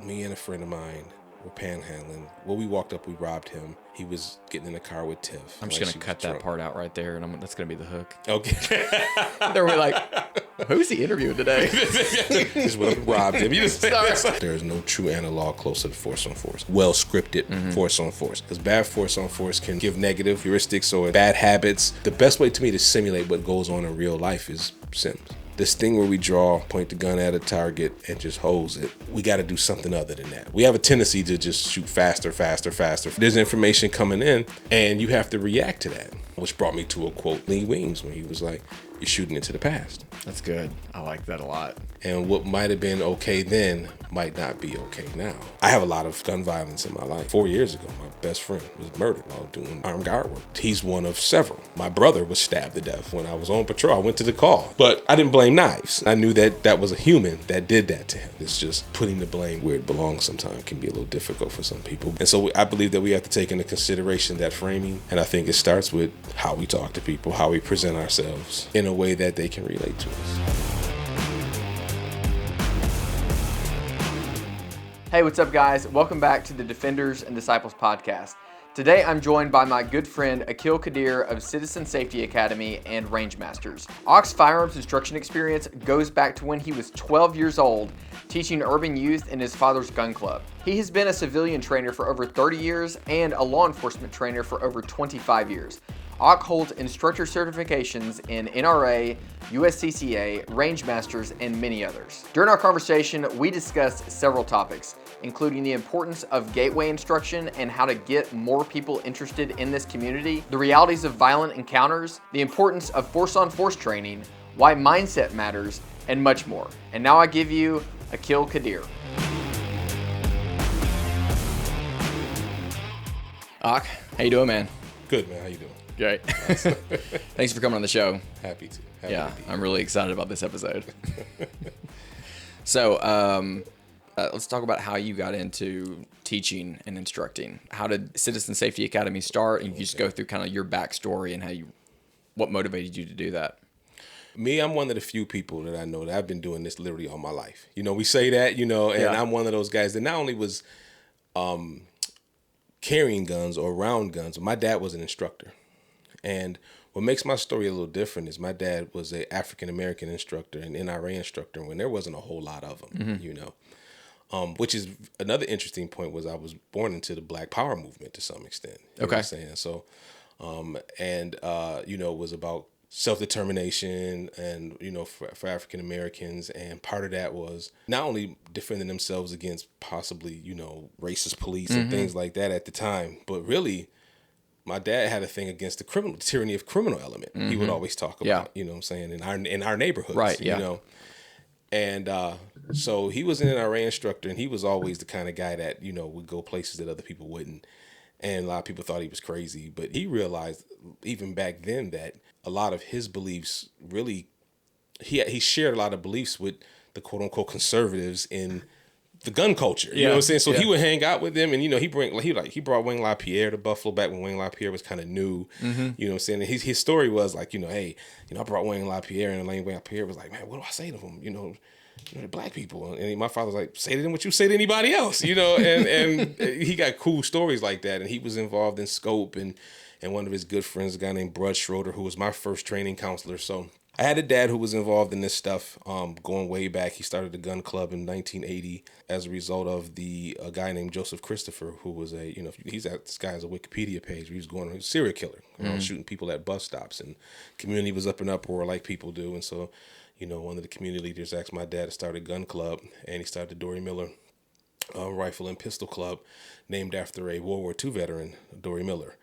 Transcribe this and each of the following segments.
Me and a friend of mine were panhandling. Well, we walked up, we robbed him. He was getting in the car with Tiff. I'm just going to cut that part out right there, and that's going to be the hook. Okay. They're like, who's he interviewing today? Just went up and robbed him. There is no true analog close to the force on force. Well scripted force on force. Because bad force on force can give negative heuristics or bad habits. The best way to me to simulate what goes on in real life is Sims. This thing where we draw, point the gun at a target, and just hose it. We got to do something other than that. We have a tendency to just shoot faster. There's information coming in, and you have to react to that. Which brought me to a quote, Lee Wings, when he was like, "You're shooting into the past." That's good. I like that a lot. And what might have been okay then might not be okay now. I have a lot of gun violence in my life. 4 years ago, my best friend was murdered while doing armed guard work. He's one of several. My brother was stabbed to death when I was on patrol. I went to the call, but I didn't blame knives. I knew that that was a human that did that to him. It's just putting the blame where it belongs sometimes can be a little difficult for some people. And so I believe that we have to take into consideration that framing. And I think it starts with how we talk to people, how we present ourselves in a way that they can relate to us. Hey, what's up, guys? Welcome back to the Defenders and Disciples podcast. Today, I'm joined by my good friend Aqil Qadir of Citizen Safety Academy and Range Masters. Aq's firearms instruction experience goes back to when he was 12 years old, teaching urban youth in his father's gun club. He has been a civilian trainer for over 30 years and a law enforcement trainer for over 25 years. Aq holds instructor certifications in NRA, USCCA, Range Masters, and many others. During our conversation, we discussed several topics, including the importance of gateway instruction and how to get more people interested in this community, the realities of violent encounters, the importance of force-on-force training, why mindset matters, and much more. And now I give you Aqil Qadir. Aq, how you doing, man? Good, man. How you doing? Great. Thanks for coming on the show. Happy to. I'm really excited about this episode. So, let's talk about how you got into teaching and instructing. How did Citizen Safety Academy start? And you just go through kind of your backstory and what motivated you to do that. Me, I'm one of the few people that I know that I've been doing this literally all my life. You know, we say that, and I'm one of those guys that not only was carrying guns or around guns, but my dad was an instructor. And what makes my story a little different is my dad was an African-American instructor, an NRA instructor, when there wasn't a whole lot of them, which is another interesting point was I was born into the Black Power movement to some extent. You know what I'm saying? So, it was about self-determination and, for African-Americans. And part of that was not only defending themselves against possibly, racist police and things like that at the time, but really my dad had a thing against the tyranny of criminal element. He would always talk about, in our neighborhoods, right, And so he was an NRA instructor, and he was always the kind of guy that, would go places that other people wouldn't. And a lot of people thought he was crazy, but he realized even back then that a lot of his beliefs really, he shared a lot of beliefs with the quote unquote conservatives in the gun culture. You know what I'm saying? So he would hang out with them, and he brought Wayne LaPierre to Buffalo back when Wayne LaPierre was kind of new. You know what I'm saying? And his story was like, hey, I brought Wayne LaPierre, and Wayne LaPierre was like, man, what do I say to them? The black people. And my father was like, say to them what you say to anybody else, and he got cool stories like that. And he was involved in Scope, and one of his good friends, a guy named Bud Schroeder, who was my first training counselor. So I had a dad who was involved in this stuff going way back. He started the gun club in 1980 as a result of a guy named Joseph Christopher, who was this guy has a Wikipedia page where he was a serial killer, shooting people at bus stops, and community was up in uproar like people do. And so, one of the community leaders asked my dad to start a gun club, and he started the Dory Miller Rifle and Pistol Club, named after a World War II veteran, Dory Miller,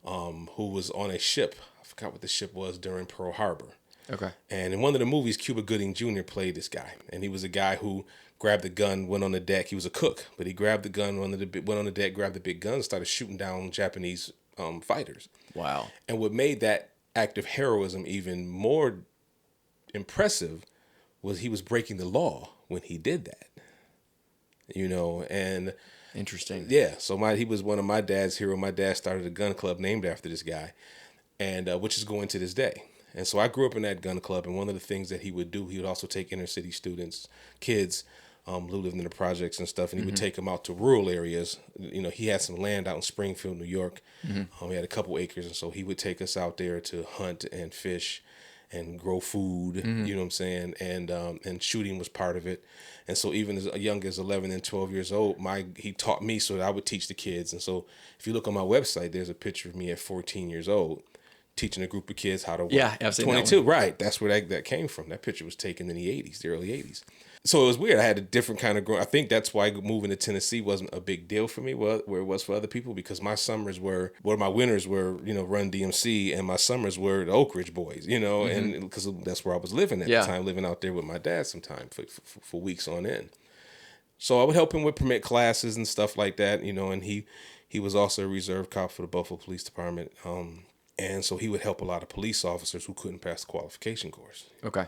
who was on a ship. I forgot what the ship was during Pearl Harbor. Okay. And in one of the movies, Cuba Gooding Jr. played this guy. And he was a guy who grabbed the gun, went on the deck. He was a cook, but he grabbed the gun, went on the deck, grabbed the big gun, and started shooting down Japanese fighters. Wow. And what made that act of heroism even more impressive was he was breaking the law when he did that. And interesting. Yeah. So he was one of my dad's heroes. My dad started a gun club named after this guy, and which is going to this day. And so I grew up in that gun club, and one of the things that he would do, he would also take inner city kids, who lived in the projects and stuff, and he would take them out to rural areas. He had some land out in Springfield, New York. He had a couple acres, and so he would take us out there to hunt and fish and grow food, you know what I'm saying? And shooting was part of it. And so even as young as 11 and 12 years old, he taught me so that I would teach the kids. And so if you look on my website, there's a picture of me at 14 years old teaching a group of kids how to work. Yeah, I've seen 22, that one. right. That's where that came from. That picture was taken in the early 80s. So it was weird. I had a different kind of growth. I think that's why moving to Tennessee wasn't a big deal for me, where it was for other people, because my winters were, Run DMC, and my summers were the Oak Ridge Boys, and because that's where I was living at the time, living out there with my dad sometime for weeks on end. So I would help him with permit classes and stuff like that, and he was also a reserve cop for the Buffalo Police Department. And so he would help a lot of police officers who couldn't pass the qualification course. Okay.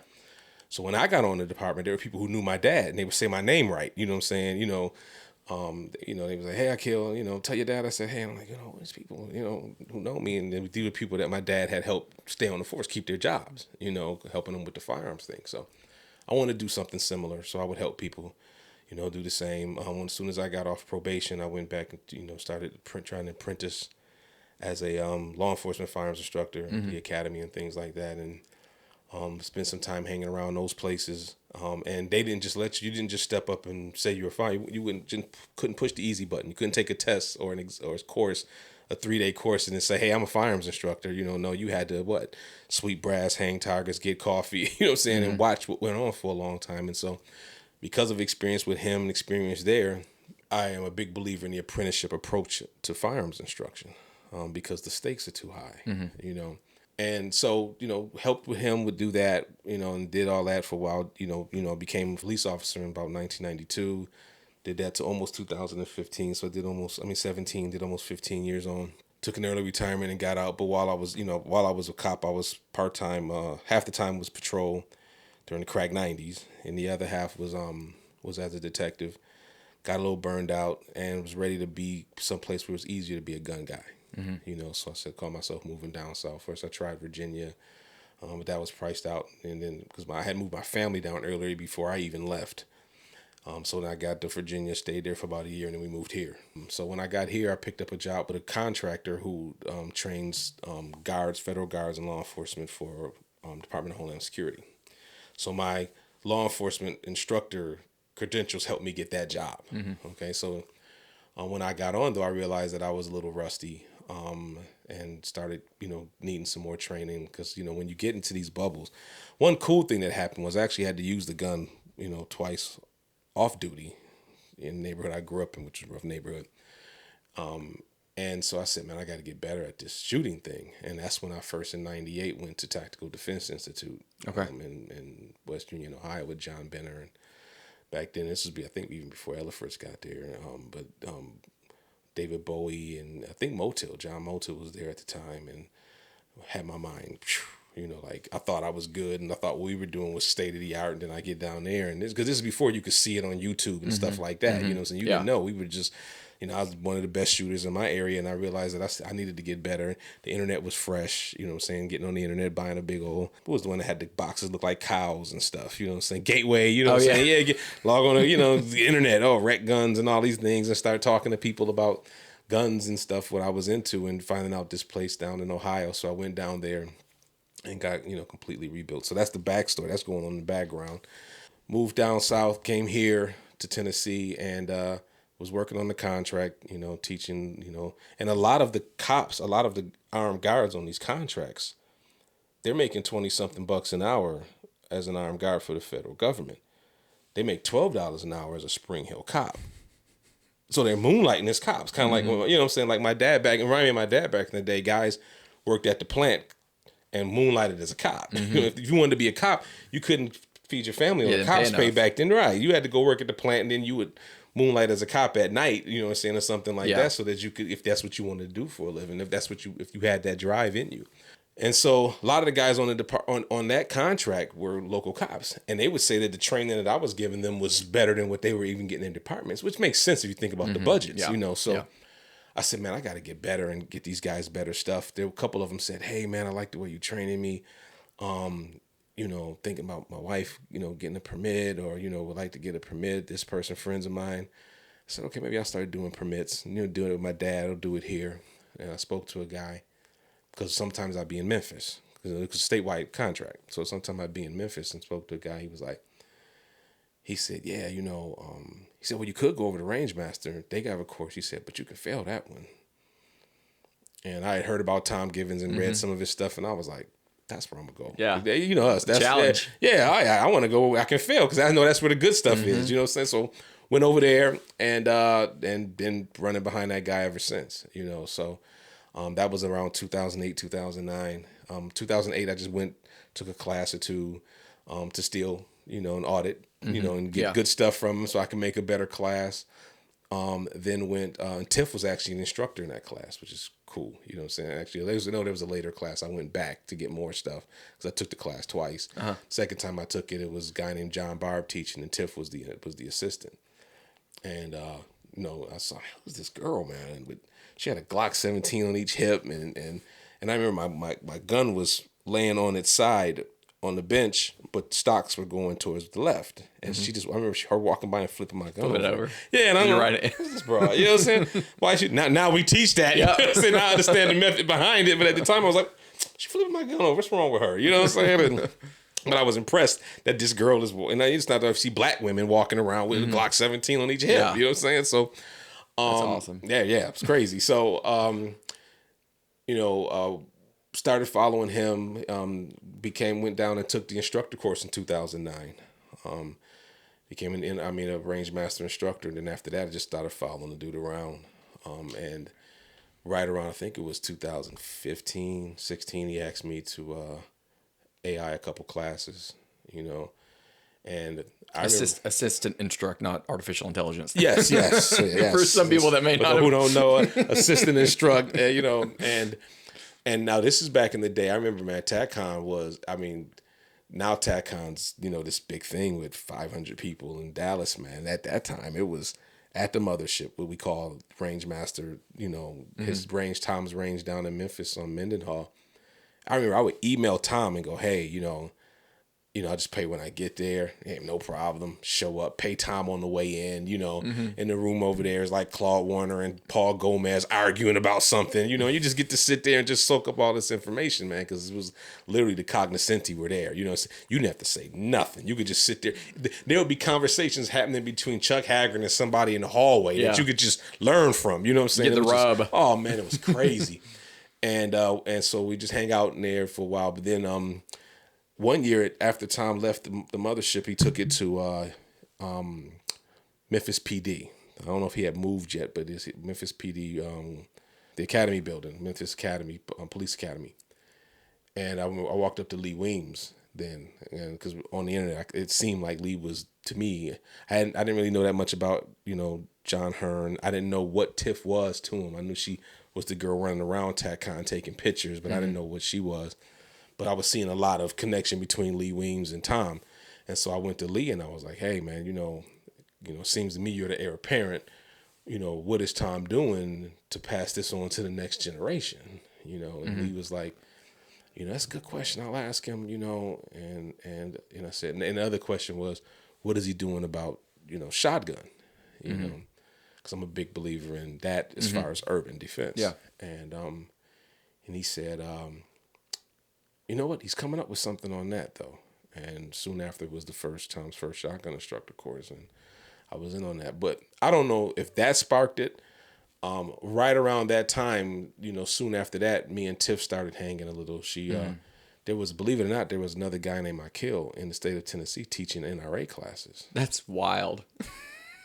So when I got on the department, there were people who knew my dad, and they would say my name right. You know what I'm saying? They was like, "Hey, Aqil, tell your dad." I said, "Hey," and I'm like, these people, who know me, and these were people that my dad had helped stay on the force, keep their jobs, helping them with the firearms thing. So I wanted to do something similar. So I would help people, do the same. As soon as I got off probation, I went back and, started trying to apprentice as a law enforcement firearms instructor at the academy and things like that, and spend some time hanging around those places. And they didn't just you didn't just step up and say you were fine. You couldn't push the easy button. You couldn't take a test or a course, a 3-day course, and then say, "Hey, I'm a firearms instructor." No, you had to sweep brass, hang targets, get coffee, you know what I'm saying, and watch what went on for a long time. And so because of experience with him and experience there, I am a big believer in the apprenticeship approach to firearms instruction, because the stakes are too high, And so, helped with him, would do that, and did all that for a while, became a police officer in about 1992, did that to almost 2015. So I did 15 years on, took an early retirement and got out. But while I was a cop, I was part-time, half the time was patrol during the crack 90s. And the other half was as a detective, got a little burned out and was ready to be someplace where it was easier to be a gun guy. So I called myself moving down south. First I tried Virginia, but that was priced out. And then because I had moved my family down earlier before I even left. So then I got to Virginia, stayed there for about a year, and then we moved here. So when I got here, I picked up a job with a contractor who trains federal guards and law enforcement for Department of Homeland Security. So my law enforcement instructor credentials helped me get that job. Okay, so when I got on, though, I realized that I was a little rusty. And started, needing some more training because, when you get into these bubbles, one cool thing that happened was I actually had to use the gun, twice off duty in the neighborhood I grew up in, which was a rough neighborhood. And so I said, man, I got to get better at this shooting thing. And that's when I first in 98 went to Tactical Defense Institute in West Union, Ohio with John Benner. And back then, this would be, I think, even before Ella first got there. But David Bowie and I think John Motil was there at the time, and had my mind, I thought I was good, and I thought what we were doing was state of the art. And then I get down there, and because this is before you could see it on YouTube and stuff like that, so you didn't know. We were just, I was one of the best shooters in my area, and I realized that I needed to get better. The internet was fresh, getting on the internet, buying a big old, what was the one that had the boxes look like cows and stuff, Gateway, log on to, the internet, rec guns and all these things, and start talking to people about guns and stuff, what I was into, and finding out this place down in Ohio. So I went down there and got, completely rebuilt. So that's the backstory. That's going on in the background. Moved down south, came here to Tennessee, and was working on the contract, teaching, and a lot of the cops, a lot of the armed guards on these contracts, they're making 20-something bucks an hour as an armed guard for the federal government. They make $12 an hour as a Spring Hill cop. So they're moonlighting as cops, kind of like, like my dad back, it reminded me of my dad back in the day. Guys worked at the plant and moonlighted as a cop. If you wanted to be a cop, you couldn't feed your family on the cops pay back then, right? You had to go work at the plant, and then you would moonlight as a cop at night, or something like that, so that you could, if that's what you wanted to do for a living, if you had that drive in you. And so a lot of the guys on on that contract were local cops, and they would say that the training that I was giving them was better than what they were even getting in departments, which makes sense if you think about the budgets, So I said, man, I got to get better and get these guys better stuff. There were a couple of them said, hey, man, I like the way you're training me. thinking about my wife, getting a permit or, would like to get a permit. This person, friends of mine. I said, okay, maybe I'll start doing permits, doing it with my dad. I'll do it here. And I spoke to a guy because sometimes I'd be in Memphis because it was a statewide contract. So sometimes I'd be in Memphis and spoke to a guy. He said, yeah, he said, well, you could go over to Rangemaster. They got a course. He said, but you can fail that one. And I had heard about Tom Givens and read some of his stuff, and I was like, that's where I'm going to go. Yeah. You know us. That's challenge. I want to go. I can fail because I know that's where the good stuff is. You know what I'm saying? So went over there and been running behind that guy ever since. So that was around 2008, 2009. 2008, I just took a class or two to steal, and audit, and get good stuff from him so I can make a better class. Then went, and Tiff was actually an instructor in that class, which is cool. You know what I'm saying? Actually, there was a later class. I went back to get more stuff because I took the class twice. Second time I took it, it was a guy named John Barb teaching, and Tiff was the assistant. And, I saw, who's this girl, man? But she had a Glock 17 on each hip. And I remember my gun was laying on its side on the bench, but stocks were going towards the left. And I remember her walking by and flipping my gun over. Yeah, and I'm like, what's this, bro? You know what I'm saying? Why now we teach that. You know what I'm saying? Now I understand the method behind it. But at the time I was like, she flipping my gun over. What's wrong with her? You know what I'm saying? But I was impressed that this girl is, and it's not that I see black women walking around with a Glock 17 on each hip. Yeah. You know what I'm saying? So, that's awesome. Yeah, it's crazy. So, started following him, went down and took the instructor course in 2009. Became a range master instructor. And then after that, I just started following the dude around. And right around, I think it was 2015, 16, he asked me to AI a couple classes, and assistant instruct, not artificial intelligence. Yes. For some people that may not who don't know, assistant instruct, and now this is back in the day. I remember, man, TACCON was, now TACCON's, this big thing with 500 people in Dallas, man. At that time, it was at the mothership, what we call Range Master, his range, Tom's range down in Memphis on Mendenhall. I remember I would email Tom and go, hey, I'll just pay when I get there. Hey, no problem. Show up, pay Tom on the way in, in the room over there is like Claude Warner and Paul Gomez arguing about something. You just get to sit there and just soak up all this information, man, because it was literally the cognoscenti were there. You didn't have to say nothing. You could just sit there. There would be conversations happening between Chuck Haggard and somebody in the hallway that you could just learn from. You know what I'm saying? Get the rub. Oh, man, it was crazy. And so we just hang out in there for a while. But then one year after Tom left the mothership, he took it to Memphis PD. I don't know if he had moved yet, but it's Memphis PD, the Academy building, Memphis Academy, Police Academy. And I walked up to Lee Weems then, because on the internet it seemed like Lee was, to me, I didn't really know that much about John Hearn. I didn't know what Tiff was to him. I knew she was the girl running around TACCON taking pictures, but I didn't know what she was. But I was seeing a lot of connection between Lee Weems and Tom. And so I went to Lee and I was like, hey, man, seems to me you're the heir apparent. What is Tom doing to pass this on to the next generation? And Lee was like, that's a good question. I'll ask him, and I said, and the other question was, what is he doing about, shotgun? Because I'm a big believer in that as far as urban defense. Yeah. And he said, you know what? He's coming up with something on that, though. And soon after was Tom's first shotgun instructor course, and I was in on that. But I don't know if that sparked it. Right around that time, soon after that, me and Tiff started hanging a little. There was, believe it or not, there was another guy named Aqil in the state of Tennessee teaching NRA classes. That's wild.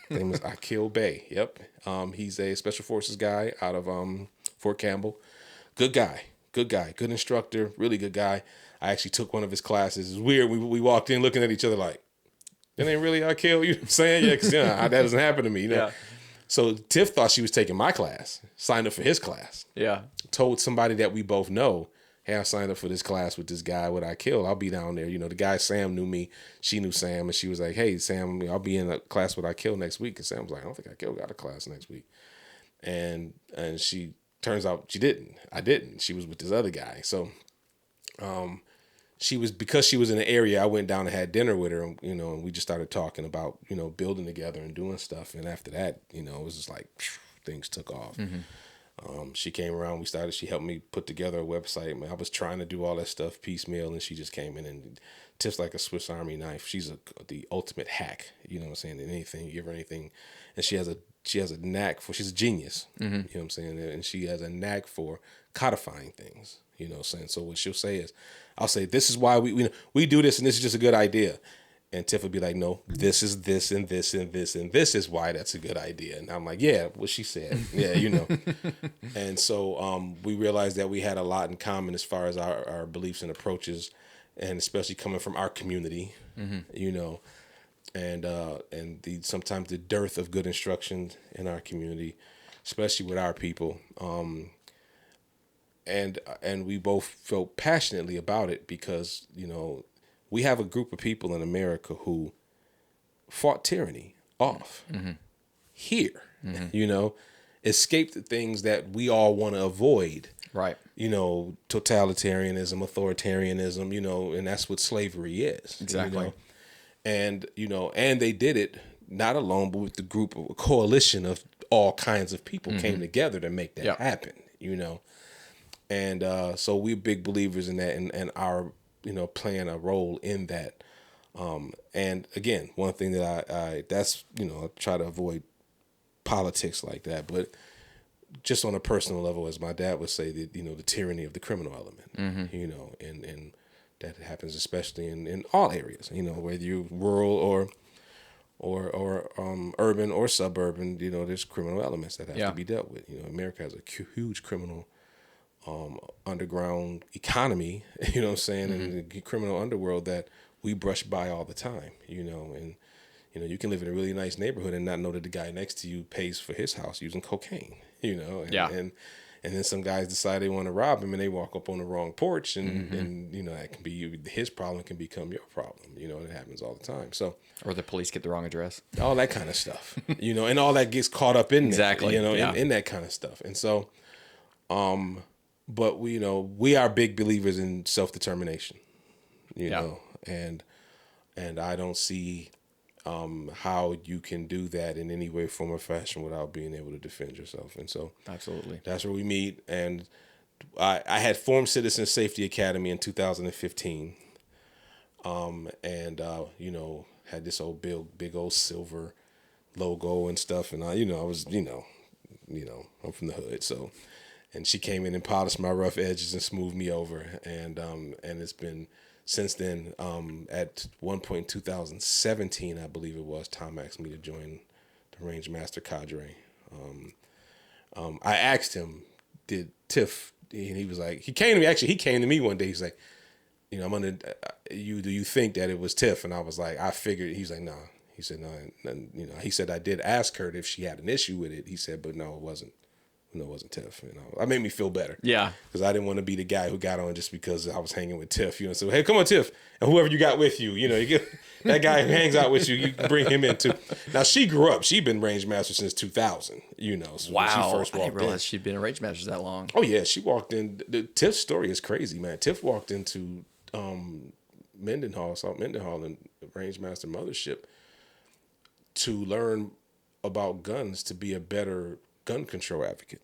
His name is Aqil Bey. Yep. He's a special forces guy out of Fort Campbell. Good guy, good instructor, really good guy. I actually took one of his classes. It's weird. We walked in looking at each other like, that ain't really Aqil, you know what I'm saying? Yeah, because that doesn't happen to me. Yeah. So Tiff thought she was taking my class, signed up for his class. Yeah. Told somebody that we both know, hey, I signed up for this class with this guy with Aqil. I'll be down there. The guy, Sam, knew me. She knew Sam. And she was like, hey, Sam, I'll be in a class with Aqil next week. And Sam was like, I don't think Aqil got a class next week. And she, turns out she didn't. I didn't. She was with this other guy. So because she was in the area, I went down and had dinner with her, and, and we just started talking about, building together and doing stuff. And after that, it was just like things took off. She came around, she helped me put together a website. Man, I was trying to do all that stuff piecemeal, and she just came in, and Tiff's like a Swiss Army knife. She's the ultimate hack, you know what I'm saying? And anything, you give her anything, and she has a knack she's a genius, you know what I'm saying? And she has a knack for codifying things, you know what I'm saying? So what she'll say is, I'll say, this is why we do this, and this is just a good idea. And Tiff would be like, no, this is this and this and this and this is why that's a good idea. And I'm like, yeah, what she said. Yeah, And so we realized that we had a lot in common as far as our beliefs and approaches, and especially coming from our community, and sometimes the dearth of good instruction in our community, especially with our people. And we both felt passionately about it because, we have a group of people in America who fought tyranny off here, escaped the things that we all want to avoid. Right. Totalitarianism, authoritarianism, and that's what slavery is. Exactly. And they did it not alone, but with a coalition of all kinds of people came together to make that happen, And so we're big believers in that, and our, playing a role in that. And again, one thing that I try to avoid politics like that, but just on a personal level, as my dad would say, the tyranny of the criminal element, and that happens especially in all areas, whether you're rural or urban or suburban, there's criminal elements that have to be dealt with. America has a huge criminal underground economy, you know what I'm saying, and the criminal underworld that we brush by all the time, and you can live in a really nice neighborhood and not know that the guy next to you pays for his house using cocaine, and then some guys decide they want to rob him and they walk up on the wrong porch, and that can be his problem can become your problem, and it happens all the time. So, or the police get the wrong address, all that kind of stuff, and all that gets caught up in exactly, in that kind of stuff. And so, but we are big believers in self-determination, and I don't see how you can do that in any way, form, or fashion without being able to defend yourself. And so absolutely, that's where we meet. And I had formed Citizen Safety Academy in 2015, had this big old silver logo and stuff. And I was, I'm from the hood, so. And she came in and polished my rough edges and smoothed me over. And it's been since then, at one point in 2017, I believe it was, Tom asked me to join the Range Master Cadre. I asked him, did Tiff, and he was like, he came to me one day. He's like, do you think that it was Tiff? And I was like, I figured. He's like, nah. He said, no. He said, I did ask her if she had an issue with it. He said, but no, it wasn't. No, it wasn't Tiff. That made me feel better. Yeah. Because I didn't want to be the guy who got on just because I was hanging with Tiff. So, hey, come on, Tiff. And whoever you got with you, you get that guy who hangs out with you, you can bring him in too. Now, she grew up. She'd been Range Master since 2000, So wow. When she first walked I didn't realize she'd been a Range Master that long. Oh, yeah. She walked in. Tiff's story is crazy, man. Tiff walked into Mendenhall, South Mendenhall, and Range Master Mothership to learn about guns to be a better gun control advocate.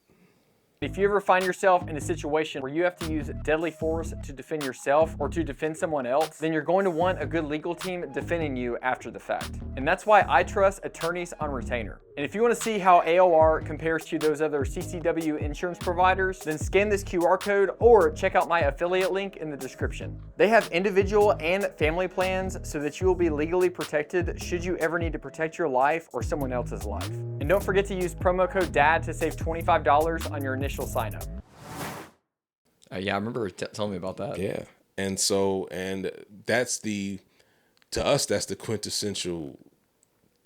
If you ever find yourself in a situation where you have to use deadly force to defend yourself or to defend someone else, then you're going to want a good legal team defending you after the fact. And that's why I trust attorneys on retainer. And if you want to see how AOR compares to those other CCW insurance providers, then scan this QR code or check out my affiliate link in the description. They have individual and family plans so that you will be legally protected should you ever need to protect your life or someone else's life. And don't forget to use promo code DAD to save $25 on your initial sign up. Yeah, I remember telling me about that. Yeah. And that's to us, that's the quintessential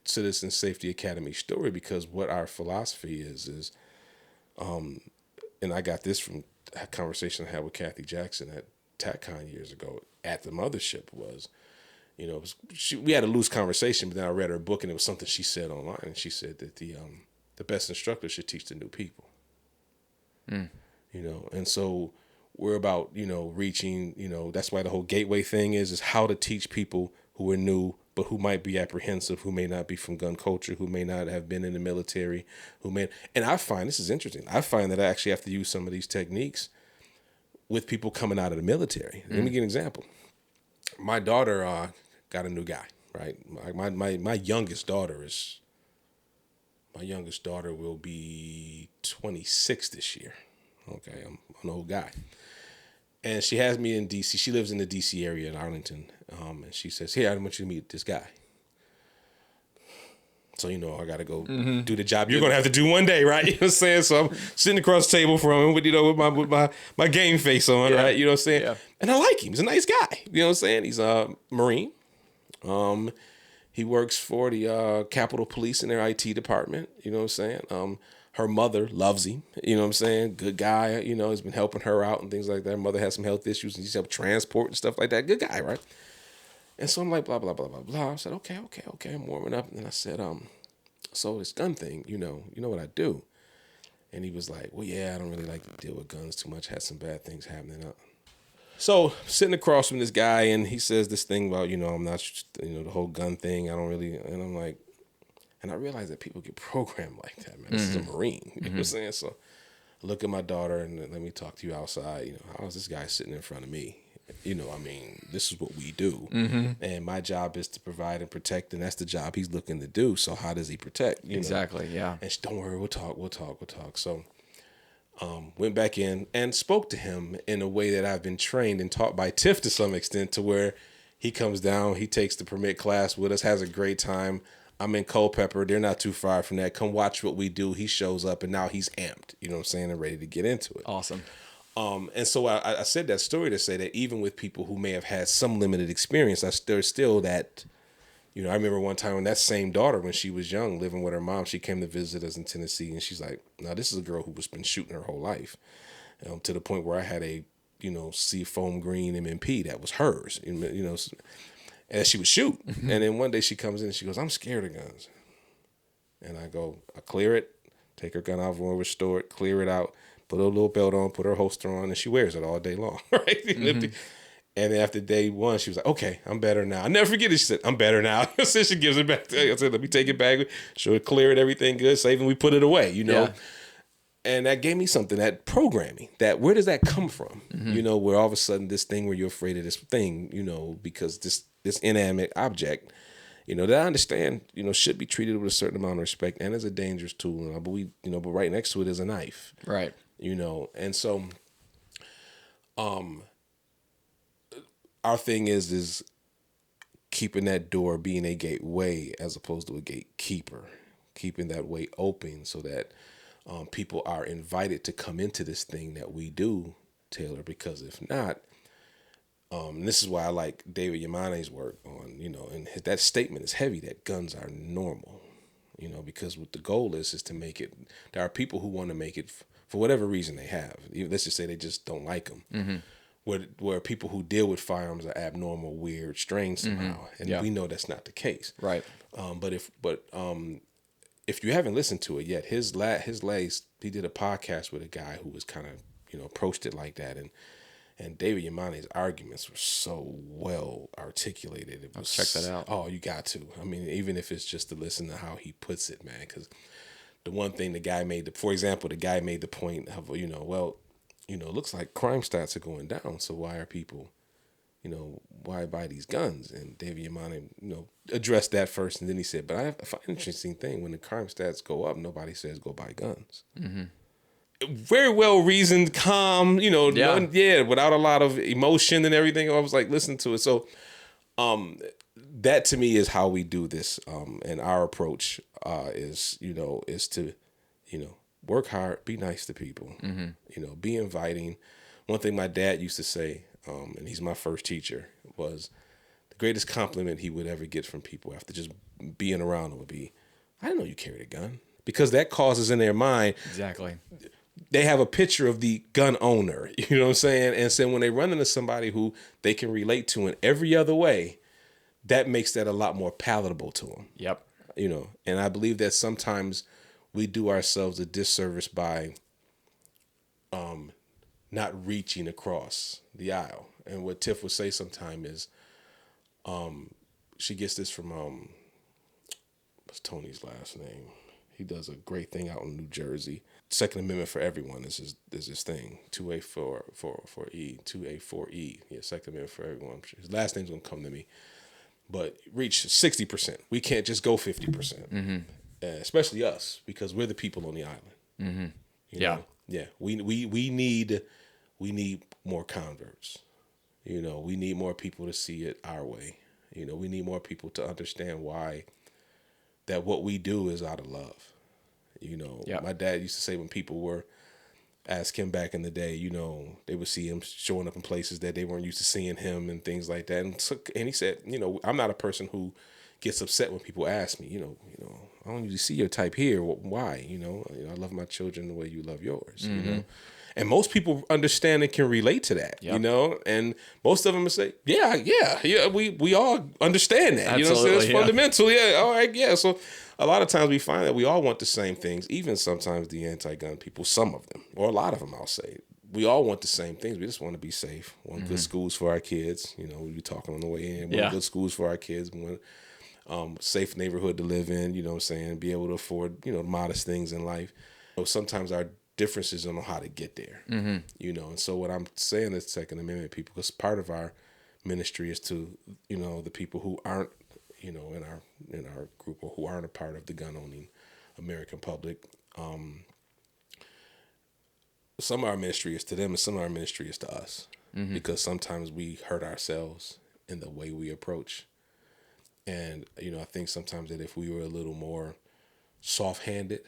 Citizen Safety Academy story, because what our philosophy is, and I got this from a conversation I had with Kathy Jackson at TACCON years ago at the mothership was, we had a loose conversation, but then I read her book and it was something she said online, and she said that the best instructor should teach the new people. And so We're about, reaching, that's why the whole gateway thing is how to teach people who are new, but who might be apprehensive, who may not be from gun culture, who may not have been in the military, and I find, this is interesting, I find that I actually have to use some of these techniques with people coming out of the military. Let me give an example. My daughter got a new guy, right? My youngest daughter will be 26 this year. Okay, I'm an old guy. And she has me in D.C. She lives in the D.C. area in Arlington. And she says, "Here, I want you to meet this guy." So, I got to go do the job you're going to have to do one day, right? You know what I'm saying? So I'm sitting across the table from him with my game face on, right? You know what I'm saying? Yeah. And I like him. He's a nice guy. You know what I'm saying? He's a Marine. He works for the Capitol Police in their IT department. You know what I'm saying? Her mother loves him. You know what I'm saying? Good guy. He's been helping her out and things like that. Her mother has some health issues and he's helped transport and stuff like that. Good guy, right? And so I'm like, blah, blah, blah, blah, blah. I said, okay. I'm warming up. And then I said, so this gun thing, you know what I do? And he was like, well, yeah, I don't really like to deal with guns too much. Had some bad things happening. So sitting across from this guy, and he says this thing about, I'm not, the whole gun thing. I don't really, and I'm like, and I realize that people get programmed like that, man. This is a Marine. You know what I'm saying? So I look at my daughter and let me talk to you outside. How is this guy sitting in front of me? This is what we do. And my job is to provide and protect, and that's the job he's looking to do. So how does he protect? Exactly, yeah. And don't worry, we'll talk. So went back in and spoke to him in a way that I've been trained and taught by Tiff to some extent, to where he comes down, he takes the permit class with us, has a great time. I'm in Culpeper. They're not too far from that. Come watch what we do. He shows up, and now he's amped, you know what I'm saying, and ready to get into it. Awesome. And so I said that story to say that even with people who may have had some limited experience, there's still that, I remember one time when that same daughter, when she was young, living with her mom, she came to visit us in Tennessee, and she's like, now this is a girl who was been shooting her whole life, to the point where I had a, Seafoam Green MMP that was hers, and she would shoot. And then one day she comes in and she goes, I'm scared of guns. And I go, I clear it, take her gun out, restore it, clear it out, put her little belt on, put her holster on, and she wears it all day long, right? And then after day one, she was like, okay, I'm better now. I never forget it. She said, I'm better now. So she gives it back to me. I said, let me take it back, show it, clear it, everything good, save, and we put it away, Yeah. And that gave me something, that programming, that where does that come from? Where all of a sudden this thing where you're afraid of this thing, because this inanimate object, that I understand, should be treated with a certain amount of respect and as a dangerous tool. But right next to it is a knife. Right. And so our thing is keeping that door being a gateway as opposed to a gatekeeper, keeping that way open so that people are invited to come into this thing that we do, Taylor, because if not, and this is why I like David Yamane's work on, and that statement is heavy, that guns are normal, because what the goal is to make it, there are people who want to make it for whatever reason they have. Let's just say they just don't like them. Where people who deal with firearms are abnormal, weird, strange somehow. And we know that's not the case. Right. But if you haven't listened to it yet, he did a podcast with a guy who was kind of, approached it like that. And David Yamane's arguments were so well articulated. I'll check that out. Oh, you got to. I mean, even if it's just to listen to how he puts it, man, because the one thing the guy made the point of, it looks like crime stats are going down. So why are people, why buy these guns? And David Yamane, addressed that first. And then he said, but I find an interesting thing. When the crime stats go up, nobody says go buy guns. Very well reasoned, calm, without a lot of emotion and everything. I was like, listen to it. So that to me is how we do this. And our approach is to, work hard, be nice to people, be inviting. One thing my dad used to say, and he's my first teacher, was the greatest compliment he would ever get from people after just being around them would be, I didn't know you carried a gun. Because that causes in their mind. Exactly. They have a picture of the gun owner, you know what I'm saying? And so when they run into somebody who they can relate to in every other way, that makes that a lot more palatable to them. Yep. And I believe that sometimes we do ourselves a disservice by not reaching across the aisle. And what Tiff would say sometime is, she gets this from what's Tony's last name? He does a great thing out in New Jersey. Second Amendment for everyone is his thing. 2A4E. Yeah, Second Amendment for everyone. His last name's gonna come to me. But reach 60%. We can't just go 50%. Especially us, because we're the people on the island. You know? Yeah. We need more converts. You know, we need more people to see it our way. You know, we need more people to understand why that what we do is out of love. You know, my dad used to say when people were ask him back in the day, you know, they would see him showing up in places that they weren't used to seeing him and things like that. And he said, you know, I'm not a person who gets upset when people ask me, you know, I don't usually see your type here. Why? You know, I love my children the way you love yours, you know. And most people understand and can relate to that, you know. And most of them will say, yeah, we all understand that. You know what I'm saying? It's fundamental. Yeah, all right, yeah. So a lot of times we find that we all want the same things, even sometimes the anti-gun people, some of them, or a lot of them, I'll say. We all want the same things. We just want to be safe. Want good schools for our kids. You know, we be talking on the way in. Want good schools for our kids. We want safe neighborhood to live in, you know what I'm saying? Be able to afford, you know, modest things in life. So sometimes our differences don't know how to get there, you know. And so what I'm saying is Second Amendment people, because part of our ministry is to, you know, the people who aren't, you know, in our group or who aren't a part of the gun owning American public. Some of our ministry is to them and some of our ministry is to us, because sometimes we hurt ourselves in the way we approach. And, you know, I think sometimes that if we were a little more soft-handed,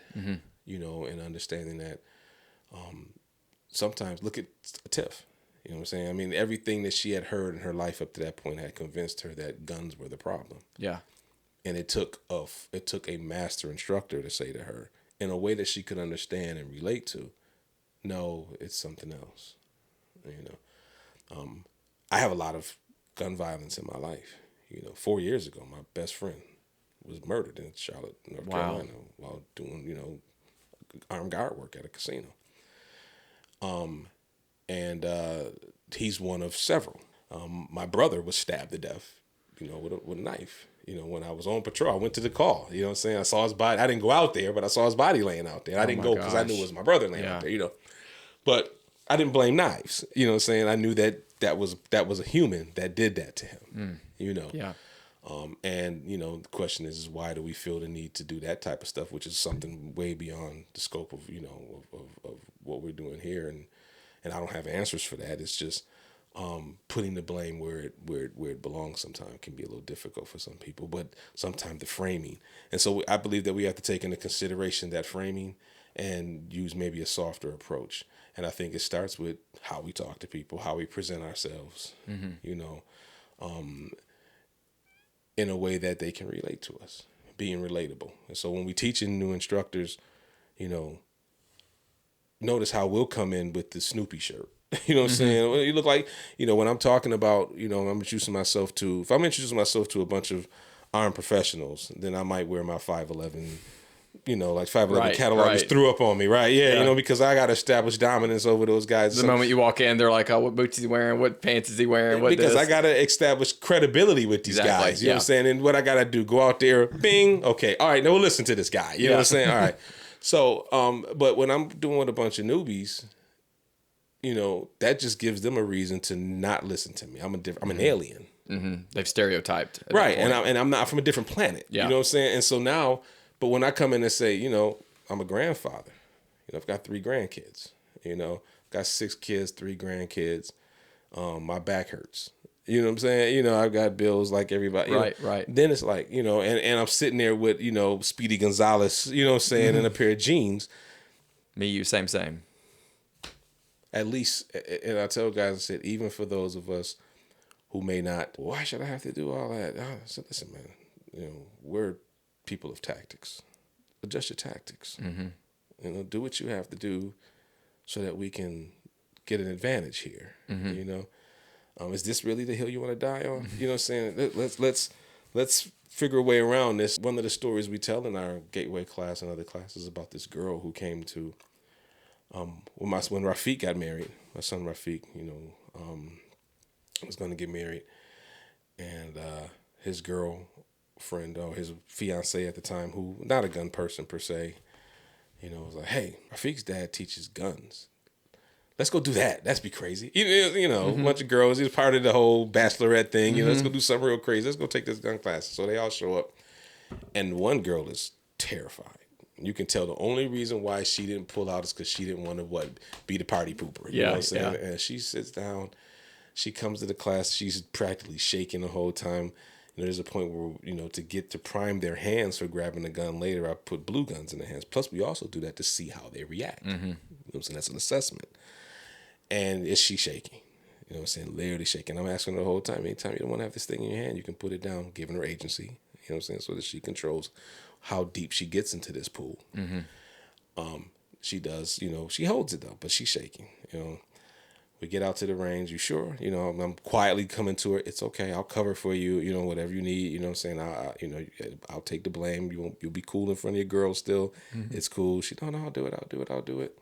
you know, and understanding that sometimes, look at Tiff, you know what I'm saying? I mean, everything that she had heard in her life up to that point had convinced her that guns were the problem. Yeah. And it took a master instructor to say to her, in a way that she could understand and relate to, no, it's something else, you know? I have a lot of gun violence in my life. You know, 4 years ago, my best friend was murdered in Charlotte, North Carolina, while doing, you know, armed guard work at a casino. And he's one of several. My brother was stabbed to death, you know, with a knife. You know, when I was on patrol, I went to the call. You know what I'm saying? I saw his body. I didn't go out there, but I saw his body laying out there. I didn't go because I knew it was my brother laying out there, you know. But I didn't blame knives. You know what I'm saying? I knew that was a human that did that to him, you know. Yeah. And, you know, the question is why do we feel the need to do that type of stuff, which is something way beyond the scope of, you know, of what we're doing here. And I don't have answers for that. It's just putting the blame where it belongs sometimes can be a little difficult for some people, but sometimes the framing. And so I believe that we have to take into consideration that framing and use maybe a softer approach. And I think it starts with how we talk to people, how we present ourselves, you know, in a way that they can relate to us, being relatable. And so when we teaching new instructors, you know, notice how we'll come in with the Snoopy shirt. You know what I'm saying? You look like, you know, when I'm talking about, you know, if I'm introducing myself to a bunch of armed professionals, then I might wear my 5'11", you know, like 5'11" catalog just threw up on me, right? Yeah, you know, because I got to establish dominance over those guys. The moment you walk in, they're like, oh, what boots is he wearing? What pants is he wearing? Because I got to establish credibility with these guys. You know what I'm saying? And what I got to do, go out there, bing, okay, all right, now we'll listen to this guy. You know what I'm saying? All right. So, but when I'm doing with a bunch of newbies, you know, that just gives them a reason to not listen to me. I'm an alien. They've stereotyped. Right, and I'm not from a different planet. You know what I'm saying? And so now, but when I come in and say, you know, I'm a grandfather. You know, I've got 3 grandkids. You know, got 6 kids, 3 grandkids. My back hurts. You know what I'm saying? You know, I've got bills like everybody. Right. Then it's like, you know, and I'm sitting there with, you know, Speedy Gonzalez, you know what I'm saying, and a pair of jeans. Me, you, same. At least, and I tell guys, I said, even for those of us who may not, why should I have to do all that? I said, listen, man, you know, we're people of tactics. Adjust your tactics. You know, do what you have to do so that we can get an advantage here. You know, is this really the hill you want to die on? You know what I'm saying? Let's figure a way around this. One of the stories we tell in our Gateway class and other classes about this girl who came to When Rafiq got married, my son Rafiq, was going to get married, and his girlfriend or his fiance at the time, who not a gun person per se, was like, "Hey, Rafiq's dad teaches guns. Let's go do that. That's be crazy." A bunch of girls. He's part of the whole bachelorette thing. Let's go do something real crazy. Let's go take this gun class. So they all show up, and one girl is terrified. You can tell the only reason why she didn't pull out is because she didn't want to be the party pooper. You know what I'm saying? And she sits down. She comes to the class. She's practically shaking the whole time. There's a point where, to prime their hands for grabbing a gun later, I put blue guns in their hands. Plus, we also do that to see how they react. You know what I'm saying? That's an assessment. And is she shaking? You know what I'm saying? Literally shaking. I'm asking her the whole time. Anytime you don't want to have this thing in your hand, you can put it down, giving her agency. You know what I'm saying? So that she controls how deep she gets into this pool. She does, she holds it though, but she's shaking. We get out to the range. You sure? I'm quietly coming to her. It's okay. I'll cover for you. Whatever you need. You know what I'm saying? I'll take the blame. You'll be cool in front of your girls still. It's cool. She, no, I'll do it.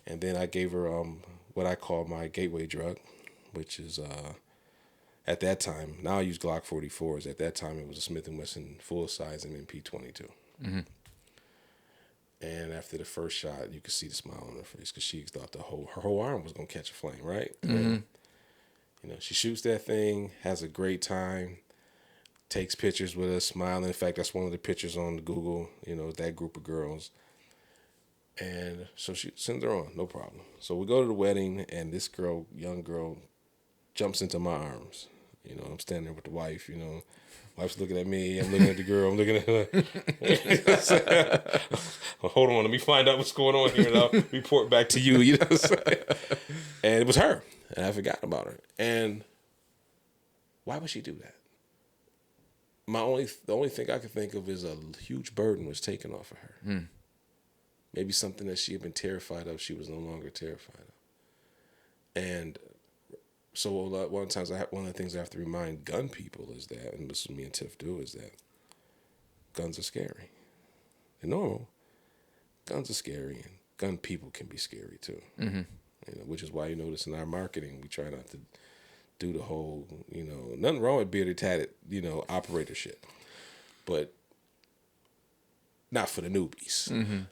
And then I gave her what I call my gateway drug, which is at that time. Now I use Glock 44s. At that time, it was a Smith & Wesson full size MP 22. And after the first shot, you could see the smile on her face because she thought her whole arm was gonna catch a flame, right? She shoots that thing, has a great time, takes pictures with us, smiling. In fact, that's one of the pictures on Google. That group of girls. And so she sends her on, no problem. So we go to the wedding, and this young girl, jumps into my arms. I'm standing there with the wife. Wife's looking at me. I'm looking at the girl. I'm looking at her. Well, hold on, let me find out what's going on here, and I'll report back to you. You know what I'm saying? And it was her, and I forgot about her. And why would she do that? The only thing I could think of is a huge burden was taken off of her. Maybe something that she had been terrified of, she was no longer terrified of. And so one of the things I have to remind gun people is that, and this is me and Tiff do, is that guns are scary. They're normal. Guns are scary, and gun people can be scary too. Which is why you notice in our marketing, we try not to do the whole, nothing wrong with bearded, tatted, operator shit. But not for the newbies.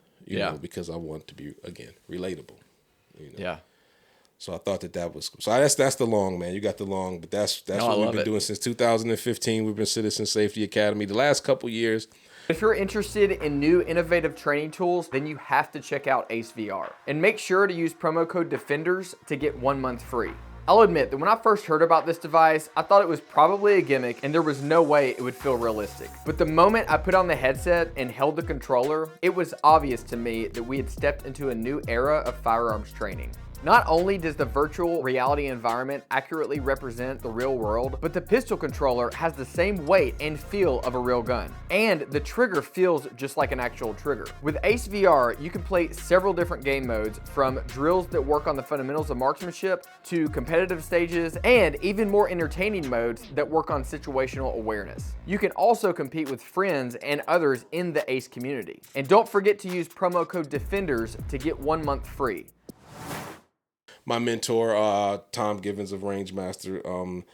Because I want to be, again, relatable. Yeah. So I thought that was so. That's the long, man. You got the long, but that's what we've been doing since 2015. We've been Citizen Safety Academy. The last couple years. If you're interested in new innovative training tools, then you have to check out Ace VR. And make sure to use promo code DEFENDERS to get 1 month free. I'll admit that when I first heard about this device, I thought it was probably a gimmick and there was no way it would feel realistic. But the moment I put on the headset and held the controller, it was obvious to me that we had stepped into a new era of firearms training. Not only does the virtual reality environment accurately represent the real world, but the pistol controller has the same weight and feel of a real gun. And the trigger feels just like an actual trigger. With Ace VR, you can play several different game modes, from drills that work on the fundamentals of marksmanship to competitive stages, and even more entertaining modes that work on situational awareness. You can also compete with friends and others in the Ace community. And don't forget to use promo code DEFENDERS to get 1 month free. My mentor, Tom Givens of Rangemaster,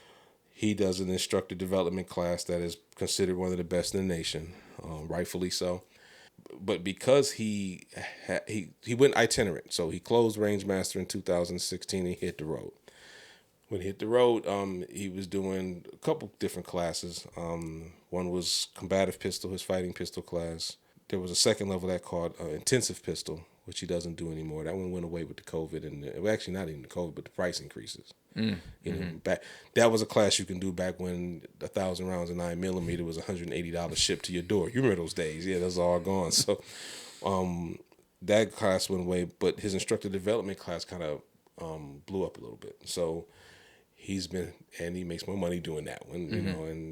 he does an instructor development class that is considered one of the best in the nation, rightfully so. But because he went itinerant, so he closed Rangemaster in 2016 and he hit the road. When he hit the road, he was doing a couple different classes. One was combative pistol, his fighting pistol class. There was a second level that called intensive pistol, which he doesn't do anymore. That one went away with the COVID, and well, actually not even the COVID, but the price increases. Back that was a class you can do back when 1,000 rounds of 9mm was $180 shipped to your door. You remember those days? Yeah, that's all gone. So, that class went away, but his instructor development class kind of blew up a little bit. So he makes more money doing that one,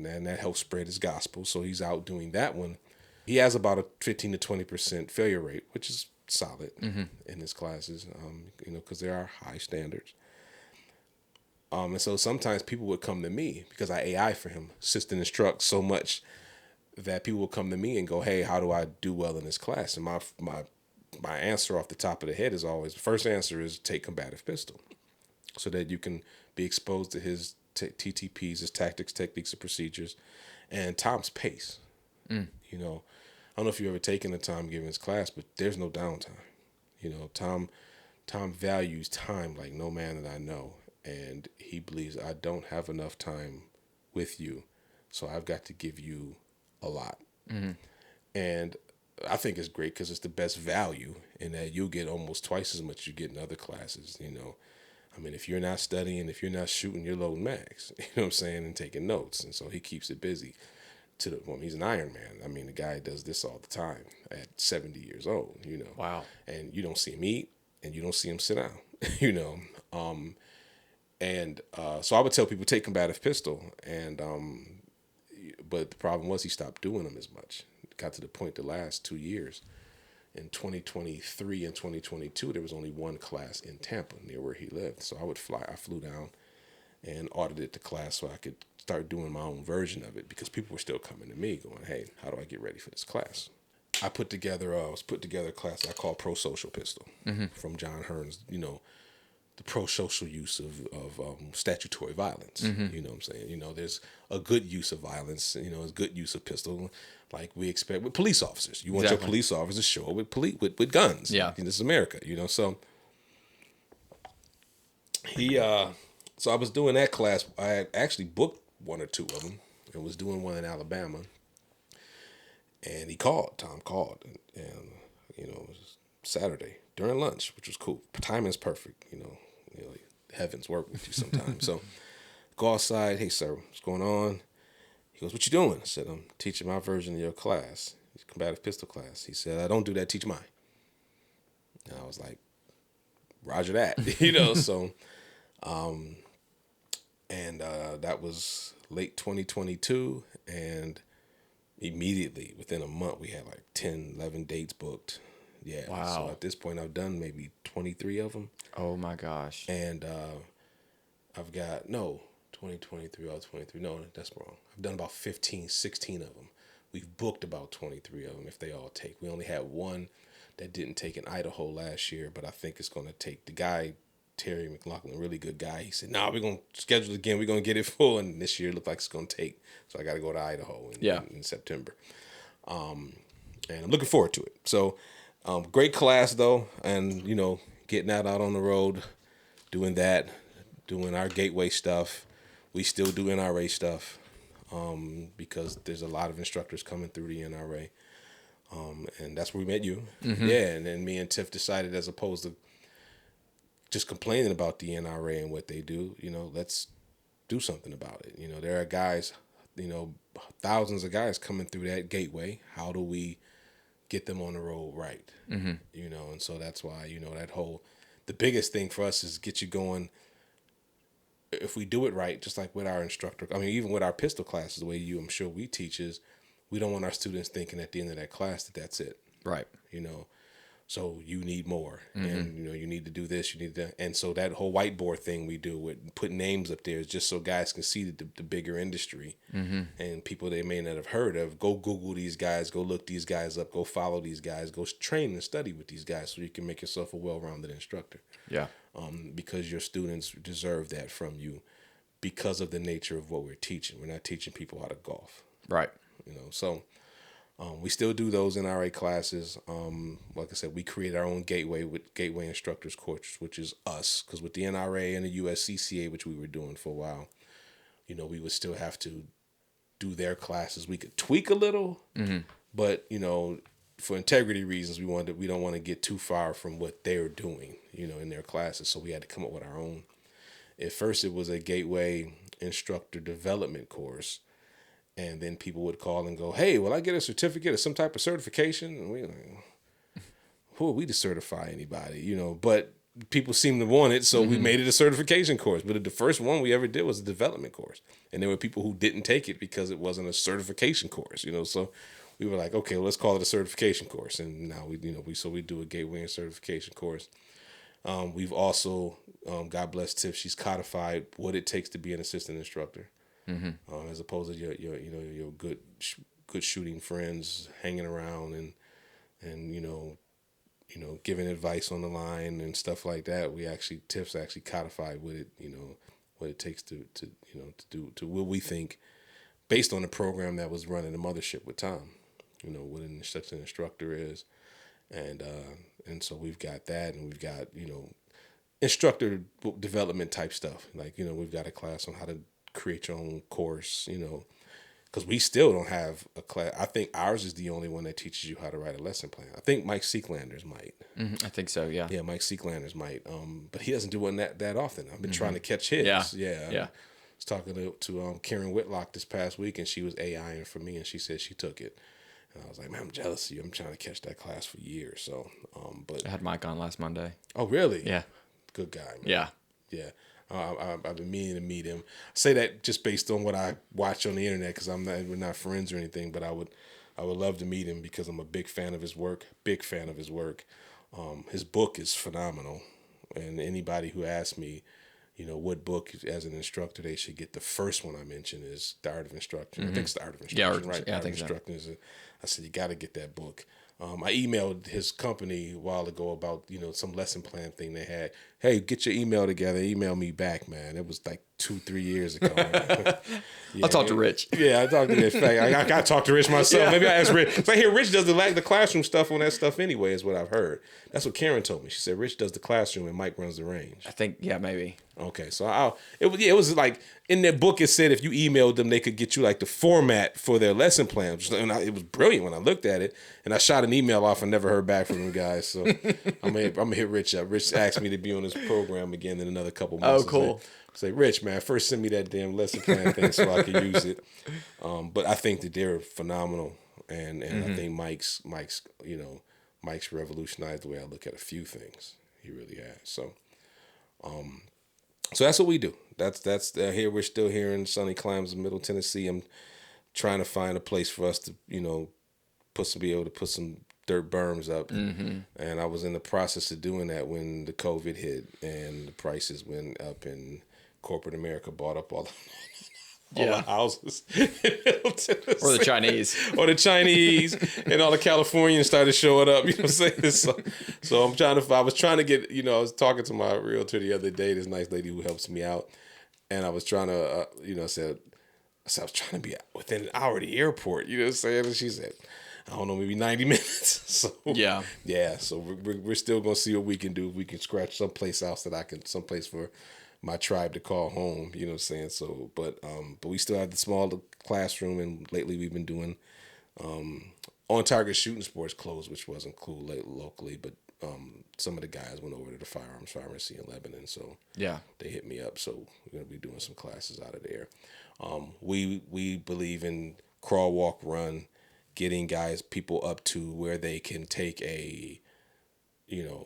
and that helps spread his gospel. So he's out doing that one. He has about a 15 to 20% failure rate, which is solid in his classes, because there are high standards. And so sometimes people would come to me because I AI for him, assist and instruct so much that people would come to me and go, "Hey, how do I do well in this class?" And my my answer off the top of the head is always, the first answer is take combative pistol, so that you can be exposed to his TTPs, his tactics, techniques, and procedures, and Tom's pace. You know, I don't know if you've ever taken the time giving his class, but there's no downtime. You know, Tom values time like no man that I know, and he believes I don't have enough time with you, so I've got to give you a lot. And I think it's great because it's the best value in that you'll get almost twice as much you get in other classes. You know, I mean, if you're not studying, if you're not shooting, you're loading mags. You know what I'm saying, and taking notes, and so he keeps it busy. He's an Iron Man. I mean, the guy does this all the time at 70 years old. You know, Wow. and you don't see him eat, and you don't see him sit down. You know, so I would tell people take combative pistol, and but the problem was he stopped doing them as much. It got to the point the last 2 years, in 2023 and 2022, there was only one class in Tampa near where he lived. So I flew down and audited the class so I could start doing my own version of it, because people were still coming to me going, hey, how do I get ready for this class? I put together a class I call Pro Social Pistol from John Hearn's, you know, the pro-social use of statutory violence. You know what I'm saying? You know, there's a good use of violence, you know, there's good use of pistol, like we expect with police officers. You want your police officers to show up with guns. Yeah. This is America, you know. So so I was doing that class. I actually booked one or two of them and was doing one in Alabama. And Tom called, and you know, it was Saturday during lunch, which was cool. Timing's perfect, you know, heavens work with you sometimes. So go outside, hey sir, what's going on? He goes, what you doing? I said, I'm teaching my version of your class, combative pistol class. He said, I don't do that, teach mine. And I was like, roger that, you know. So that was late 2022, and immediately within a month we had like 10, 11 dates booked. Yeah. Wow. So at this point I've done maybe 23 of them. Oh my gosh. And I've got 2023. I was 23. No, that's wrong. I've done about 15, 16 of them. We've booked about 23 of them if they all take. We only had one that didn't take in Idaho last year, but I think it's going to take. The guy, Terry McLaughlin, really good guy. He said, we're going to schedule it again. We're going to get it full. And this year it looked like it's going to take. So I got to go to Idaho in September. And I'm looking forward to it. So great class, though. And, you know, getting out on the road, doing that, doing our gateway stuff. We still do NRA stuff because there's a lot of instructors coming through the NRA. And that's where we met you. Yeah, and then me and Tiff decided, as opposed to just complaining about the NRA and what they do, you know, let's do something about it. You know, there are guys, you know, thousands of guys coming through that gateway. How do we get them on the road right? You know, and so that's why, you know, the biggest thing for us is get you going. If we do it right, just like with our instructor, I mean, even with our pistol classes, the way I'm sure we teach is, we don't want our students thinking at the end of that class that that's it. Right. You know, so you need more, and you know, you need to do this, you need to, and so that whole whiteboard thing we do with putting names up there is just so guys can see the bigger industry and people they may not have heard of. Go Google these guys, go look these guys up, go follow these guys, go train and study with these guys so you can make yourself a well-rounded instructor. Yeah. Because your students deserve that from you because of the nature of what we're teaching. We're not teaching people how to golf. Right. You know, so we still do those NRA classes. Like I said, we create our own gateway with Gateway Instructors Course, which is us. Because with the NRA and the USCCA, which we were doing for a while, you know, we would still have to do their classes. We could tweak a little, but, you know, for integrity reasons, we don't want to get too far from what they're doing, you know, in their classes. So we had to come up with our own. At first, it was a Gateway Instructor Development course. And then people would call and go, hey, will I get a certificate or some type of certification? And we like, who are we to certify anybody? You know, but people seem to want it, so we made it a certification course. But the first one we ever did was a development course. And there were people who didn't take it because it wasn't a certification course, you know. So we were like, okay, well, let's call it a certification course. And now we do a Gateway and certification course. We've also, God bless Tiff, she's codified what it takes to be an assistant instructor. As opposed to your good shooting friends hanging around and giving advice on the line and stuff like that. Tips actually codified what it takes to what we think based on the program that was running the mothership with Tom. What such an instructor is, and so we've got that, and we've got instructor development type stuff. Like we've got a class on how to create your own course. Because we still don't have a class. I think ours is the only one that teaches you how to write a lesson plan. I think Mike Seeklander's might. I think so, yeah. Yeah, Mike Seeklander's might. But he doesn't do one that often. I've been trying to catch his. Yeah. I was talking to Karen Whitlock this past week, and she was AIing for me, and she said she took it. And I was like, man, I'm jealous of you. I'm trying to catch that class for years. So, but I had Mike on last Monday. Oh, really? Yeah. Good guy, man. Yeah. Yeah. I've been meaning to meet him. I say that just based on what I watch on the internet, because we're not friends or anything, but I would love to meet him because I'm a big fan of his work. His book is phenomenal, and anybody who asks me, what book as an instructor they should get, the first one I mentioned is The Art of Instruction. I think it's The Art of Instruction, right? Yeah, The I think so. Instruction I said you got to get that book. I emailed his company a while ago about some lesson plan thing they had. Hey, get your email together. Email me back, man. It was like 2-3 years ago. I'll talk to Rich. Yeah, I talked to Rich. I got to talk to Rich myself. Maybe I ask Rich. 'Cause I hear Rich does the classroom stuff on that stuff anyway, is what I've heard. That's what Karen told me. She said Rich does the classroom and Mike runs the range. I think, yeah, maybe. Okay, so it was like in their book it said if you emailed them they could get you like the format for their lesson plan. It was brilliant when I looked at it, and I shot an email off and never heard back from them guys. So I'm gonna hit Rich up. Rich asked me to be on his program again in another couple months. Oh, cool. Say, Rich, man, first send me that damn lesson plan thing so I can use it. But I think that they're phenomenal, and I think Mike's revolutionized the way I look at a few things. He really has. So that's what we do. That's here. We're still here in sunny climes of Middle Tennessee. I'm trying to find a place for us to be able to put some dirt berms up, and I was in the process of doing that when the COVID hit and the prices went up, and corporate America bought up all the houses in Middle Tennessee. Or the Chinese. Or the Chinese, and all the Californians started showing up, you know what I'm saying? So I was trying to get, I was talking to my realtor the other day, this nice lady who helps me out, and I was trying to, I said I was trying to be within an hour of the airport, you know what I'm saying? And she said, I don't know, maybe 90 minutes. So so we're still going to see what we can do. If we can scratch someplace else someplace for my tribe to call home, you know what I'm saying? So, but we still have the small classroom, and lately we've been doing on target shooting sports closed, which wasn't cool locally, but some of the guys went over to the firearms pharmacy in Lebanon, so they hit me up. So we're gonna be doing some classes out of there. We believe in crawl, walk, run, getting people up to where they can take a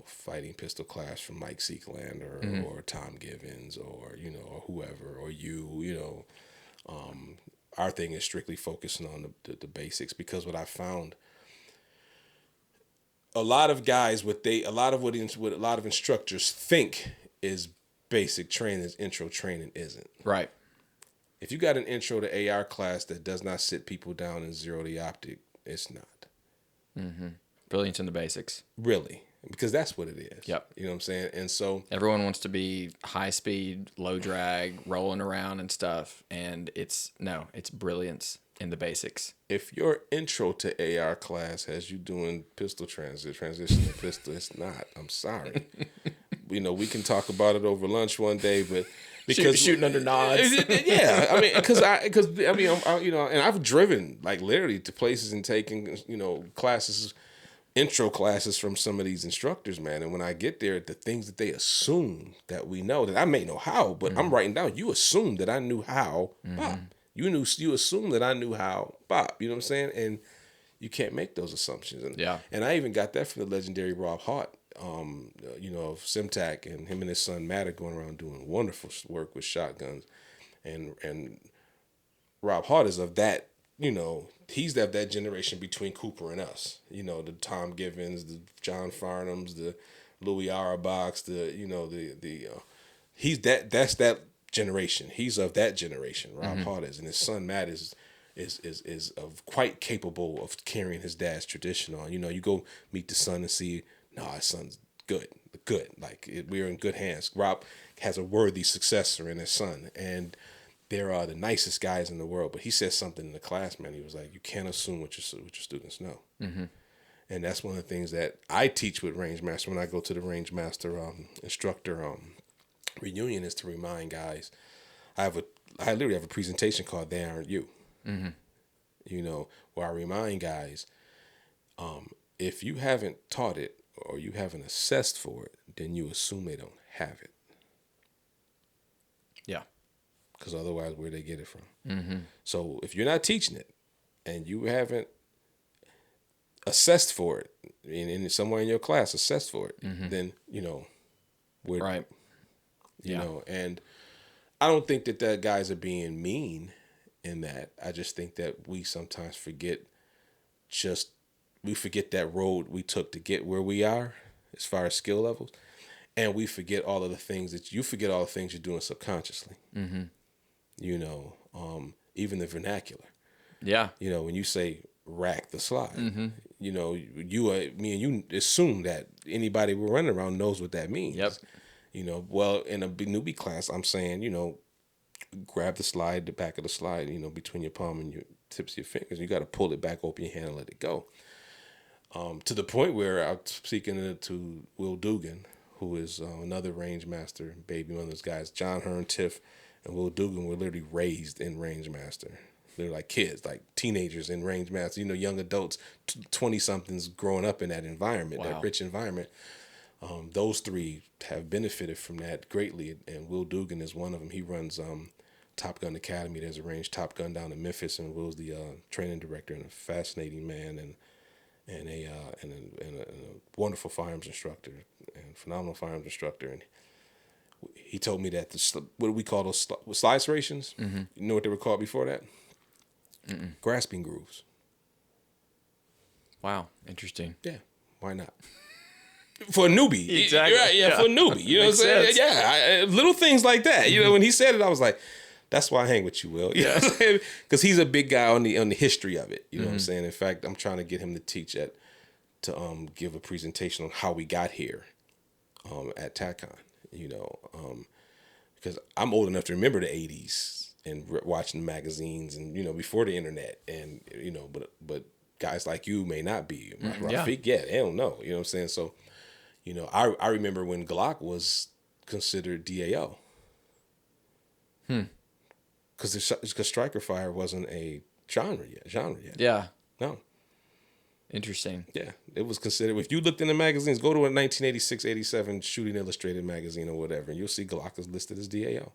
fighting pistol class from Mike Seeklander or Tom Givens or or whoever, or our thing is strictly focusing on the basics, because what I found, a lot of guys, what a lot of instructors think is basic training, is intro training, isn't. Right. If you got an intro to AR class that does not sit people down and zero the optic, it's not. Brilliance in the basics. Really. Because that's what it is. Yep. You know what I'm saying? And so everyone wants to be high speed, low drag, rolling around and stuff. And it's brilliance in the basics. If your intro to AR class has you doing pistol transition to pistol, it's not. I'm sorry. We can talk about it over lunch one day, but because shooting under nods. Yeah. I mean, and I've driven like literally to places and taken, classes, intro classes from some of these instructors, man. And when I get there, the things that they assume that we know, that I may know how, but I'm writing down, you assume that I knew how, Bob. You assume that I knew how, Bob. You know what I'm saying? And you can't make those assumptions. And I even got that from the legendary Rob Hart, of Simtac, and him and his son Matt are going around doing wonderful work with shotguns. And Rob Hart is of that, he's of that generation between Cooper and us. The Tom Givens, the John Farnhams, the Louis Auerbachs, that's that generation. He's of that generation. Rob Hart is, and his son Matt is quite capable of carrying his dad's tradition on. You go meet the son and see no, our son's good. Like we're in good hands. Rob has a worthy successor in his son, and there are the nicest guys in the world. But he said something in the class, man. He was like, you can't assume what your students know. Mm-hmm. And that's one of the things that I teach with Range Master when I go to the Range Master instructor reunion, is to remind guys. I literally have a presentation called "They Aren't You." Mm-hmm. You know, where I remind guys, if you haven't taught it or you haven't assessed for it, then you assume they don't have it. Yeah. Because otherwise, where they get it from? Mm-hmm. So if you're not teaching it and you haven't assessed for it, in somewhere in your class assessed for it, then we're right. You know, and I don't think that guys are being mean in that. I just think that we sometimes forget that road we took to get where we are as far as skill levels, and we forget all of the things you're doing subconsciously. Mm-hmm. You know, even the vernacular. Yeah. You know, when you say rack the slide, you know, me and you assume that anybody we're running around knows what that means. Yep. You know, well, in a newbie class, I'm saying, you know, grab the back of the slide, you know, between your palm and your tips of your fingers. You got to pull it back, open your hand, and let it go. To the point where I'm speaking to Will Dugan, who is another range master, baby, one of those guys. John Hearn, Tiff, and Will Dugan were literally raised in range master. They're like kids, like teenagers in range master. You know, young adults, 20-somethings growing up in that environment, that rich environment. Those three have benefited from that greatly, and Will Dugan is one of them. He runs Top Gun Academy. There's a range Top Gun down in Memphis, and Will's the training director, and a fascinating man, and a wonderful firearms instructor, and phenomenal firearms instructor. And he told me that what do we call those slide serrations? Mm-hmm. You know what they were called before that? Mm-mm. Grasping grooves. Wow, interesting. Yeah, why not? For a newbie. Exactly. Yeah, for a newbie. You know what I'm saying? Sense. Yeah, little things like that. You know, when he said it, I was like, that's why I hang with you, Will. You know what I'm saying? Because he's a big guy on the history of it. You know what I'm saying? In fact, I'm trying to get him to teach to give a presentation on how we got here at TACCON. You know, because I'm old enough to remember the 80s and watching magazines and, you know, before the internet. And, you know, but guys like you may not be. Rafiq, they don't know. You know what I'm saying? So, you know, I remember when Glock was considered DAO. Because striker fire wasn't a genre yet. Yeah. No. Interesting. Yeah. It was considered, if you looked in the magazines, go to a 1986, 87 Shooting Illustrated magazine or whatever, and you'll see Glock is listed as DAO.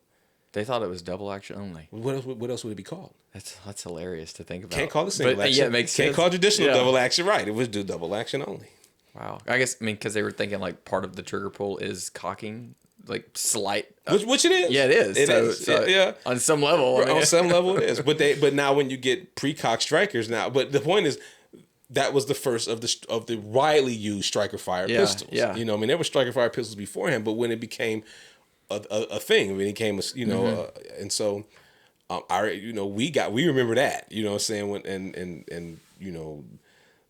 They thought it was double action only. What else would it be called? That's hilarious to think about. Can't call it single action. Yeah, it makes sense. Can't call traditional double action. Right. It was double action only. Wow. I guess, because they were thinking like part of the trigger pull is cocking, like slight. Which it is. Yeah, it is. It is. Yeah. On some level. On some level it is. But now when you get pre-cock strikers now, but the point is, that was the first of the widely used striker fire pistols. Yeah. You know, I mean, there were striker fire pistols beforehand, but when it became a thing, when it became and so we remember that, you know what I'm saying, when and you know,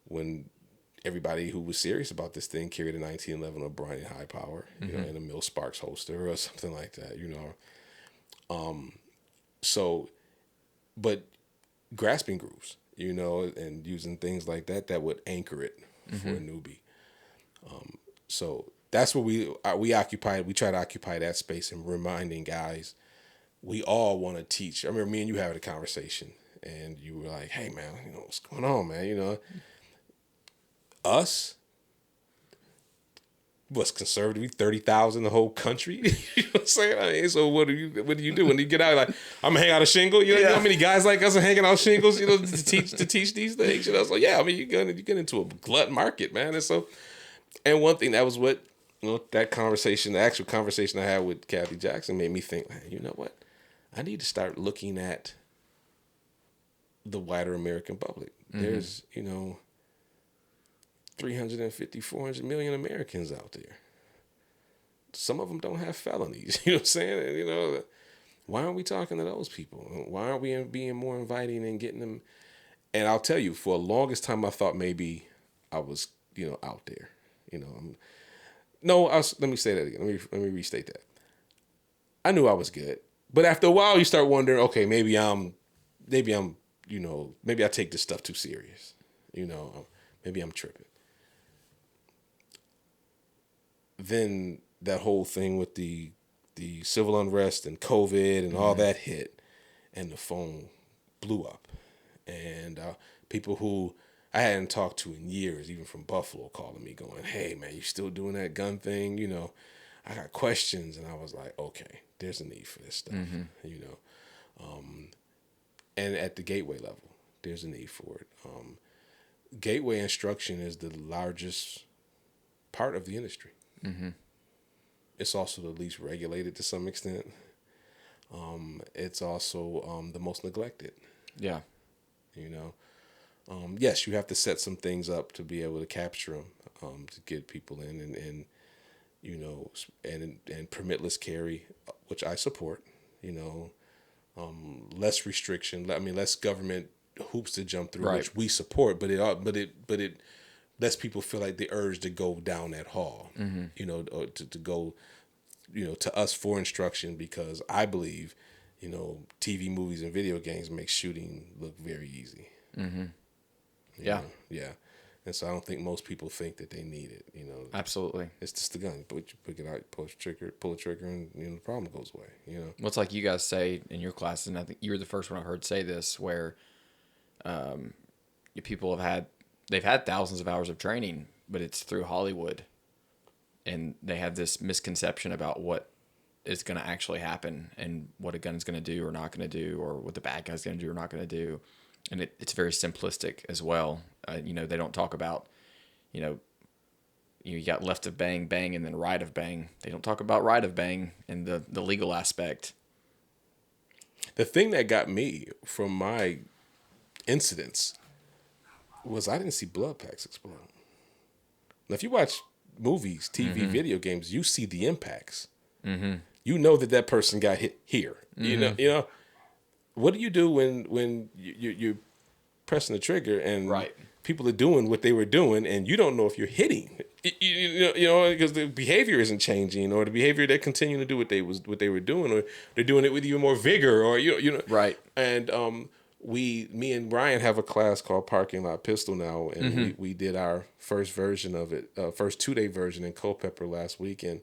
when everybody who was serious about this thing carried a 1911 O'Brien high power, you know, in a Mill Sparks holster or something like that, you know. So, but grasping grooves, you know, and using things like that would anchor it for a newbie. So that's what we occupy. We try to occupy that space and reminding guys, we all want to teach. I remember me and you having a conversation, and you were like, "Hey, man, you know what's going on, man? You know, us, what's conservative, 30,000 the whole country." You know what I'm saying? I mean, so what do you do when you get out? Like, I'm gonna hang out a shingle. You know how many guys like us are hanging out shingles, you know, to teach these things. You know, so yeah, I mean, you get into a glut market, man. And so, and one thing that was what, you know, that conversation, the actual conversation I had with Kathy Jackson made me think, man, you know what? I need to start looking at the wider American public. There's, you know, 350, 400 million Americans out there. Some of them don't have felonies. You know what I'm saying? And, you know, why aren't we talking to those people? Why aren't we being more inviting and getting them? And I'll tell you, for the longest time, I thought maybe I was, you know, out there. You know, no, let me say that again. Let me restate that. I knew I was good, but after a while, you start wondering, okay, maybe I'm, maybe I take this stuff too serious. Maybe I'm tripping. Then that whole thing with the civil unrest and COVID and all that hit, and the phone blew up, and people who I hadn't talked to in years, even from Buffalo, calling me going, "Hey man, you still doing that gun thing? I got questions." And I was like, "Okay, there's a need for this stuff." And at the gateway level, there's a need for it. Gateway instruction is the largest part of the industry. It's also the least regulated to some extent. It's also the most neglected. Yeah. Yes, you have to set some things up to be able to capture them, to get people in, and permitless carry, which I support. Less restriction. I mean, less government hoops to jump through, Right. which we support. But it lets people feel like the urge to go down that hall. Or to go, to us for instruction, because I believe, TV, movies, and video games make shooting look very easy. Yeah. Yeah. And so I don't think most people think that they need it. Absolutely. It's just the gun. But you pick it out, pull a trigger, and the problem goes away. Well, it's like you guys say in your classes, and I think you were the first one I heard say this, where people they've had thousands of hours of training, but it's through Hollywood, and they have this misconception about what is going to actually happen and what a gun is going to do or not going to do, or what the bad guy's going to do or not going to do. And it's very simplistic as well. They don't talk about, you got left of bang, bang, and then right of bang. They don't talk about right of bang and the legal aspect. The thing that got me from my incidents was I didn't see blood packs explode. Now, if you watch movies, TV, video games, you see the impacts. You know that person got hit here. What do you do when you're pressing the trigger and Right. people are doing what they were doing, and you don't know if you're hitting? Because the behavior isn't changing, or the behavior, they're continuing to do what they were doing, or they're doing it with even more vigor, or Right. And me and Brian have a class called Parking Lot Pistol now, and we did our first version of it, first 2-day version in Culpeper last weekend.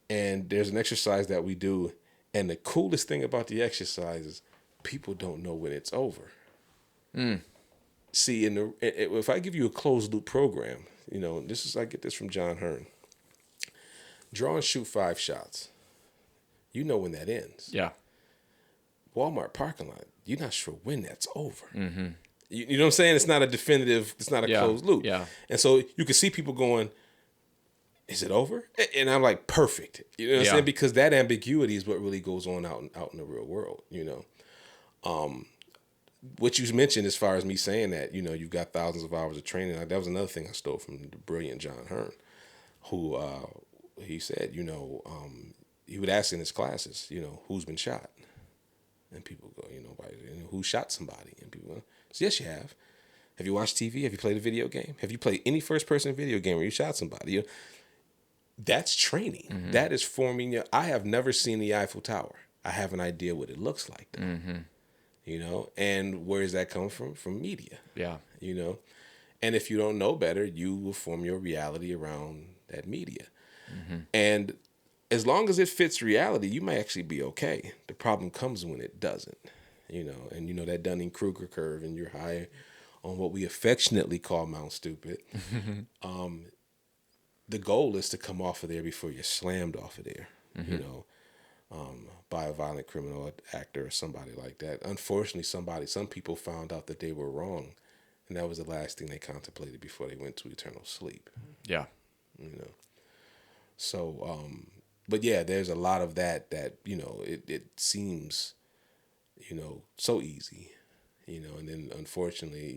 And there's an exercise that we do, and the coolest thing about the exercise is people don't know when it's over. See, if I give you a closed loop program, I get this from John Hearn. Draw and shoot 5 shots. You know when that ends. Yeah. Walmart parking lot, you're not sure when that's over. You know what I'm saying? It's not a definitive, it's not a closed loop. Yeah. And so you can see people going, is it over? And I'm like, perfect. You know what I'm saying? Because that ambiguity is what really goes on out in the real world, What you mentioned as far as me saying that, you've got thousands of hours of training. That was another thing I stole from the brilliant John Hearn, who he said, he would ask in his classes, who's been shot? And people go, who shot somebody? And people go, yes, you have. Have you watched TV? Have you played a video game? Have you played any first-person video game where you shot somebody? That's training. That is forming I have never seen the Eiffel Tower. I have an idea what it looks like, though. And where does that come from? From media. Yeah. And if you don't know better, you will form your reality around that media. And as long as it fits reality, you might actually be okay. The problem comes when it doesn't, and that Dunning-Kruger curve, and you're high on what we affectionately call Mount Stupid. The goal is to come off of there before you're slammed off of there, by a violent criminal actor or somebody like that. Unfortunately, some people found out that they were wrong, and that was the last thing they contemplated before they went to eternal sleep. Yeah. So, but yeah, there's a lot of that it seems, so easy, and then unfortunately,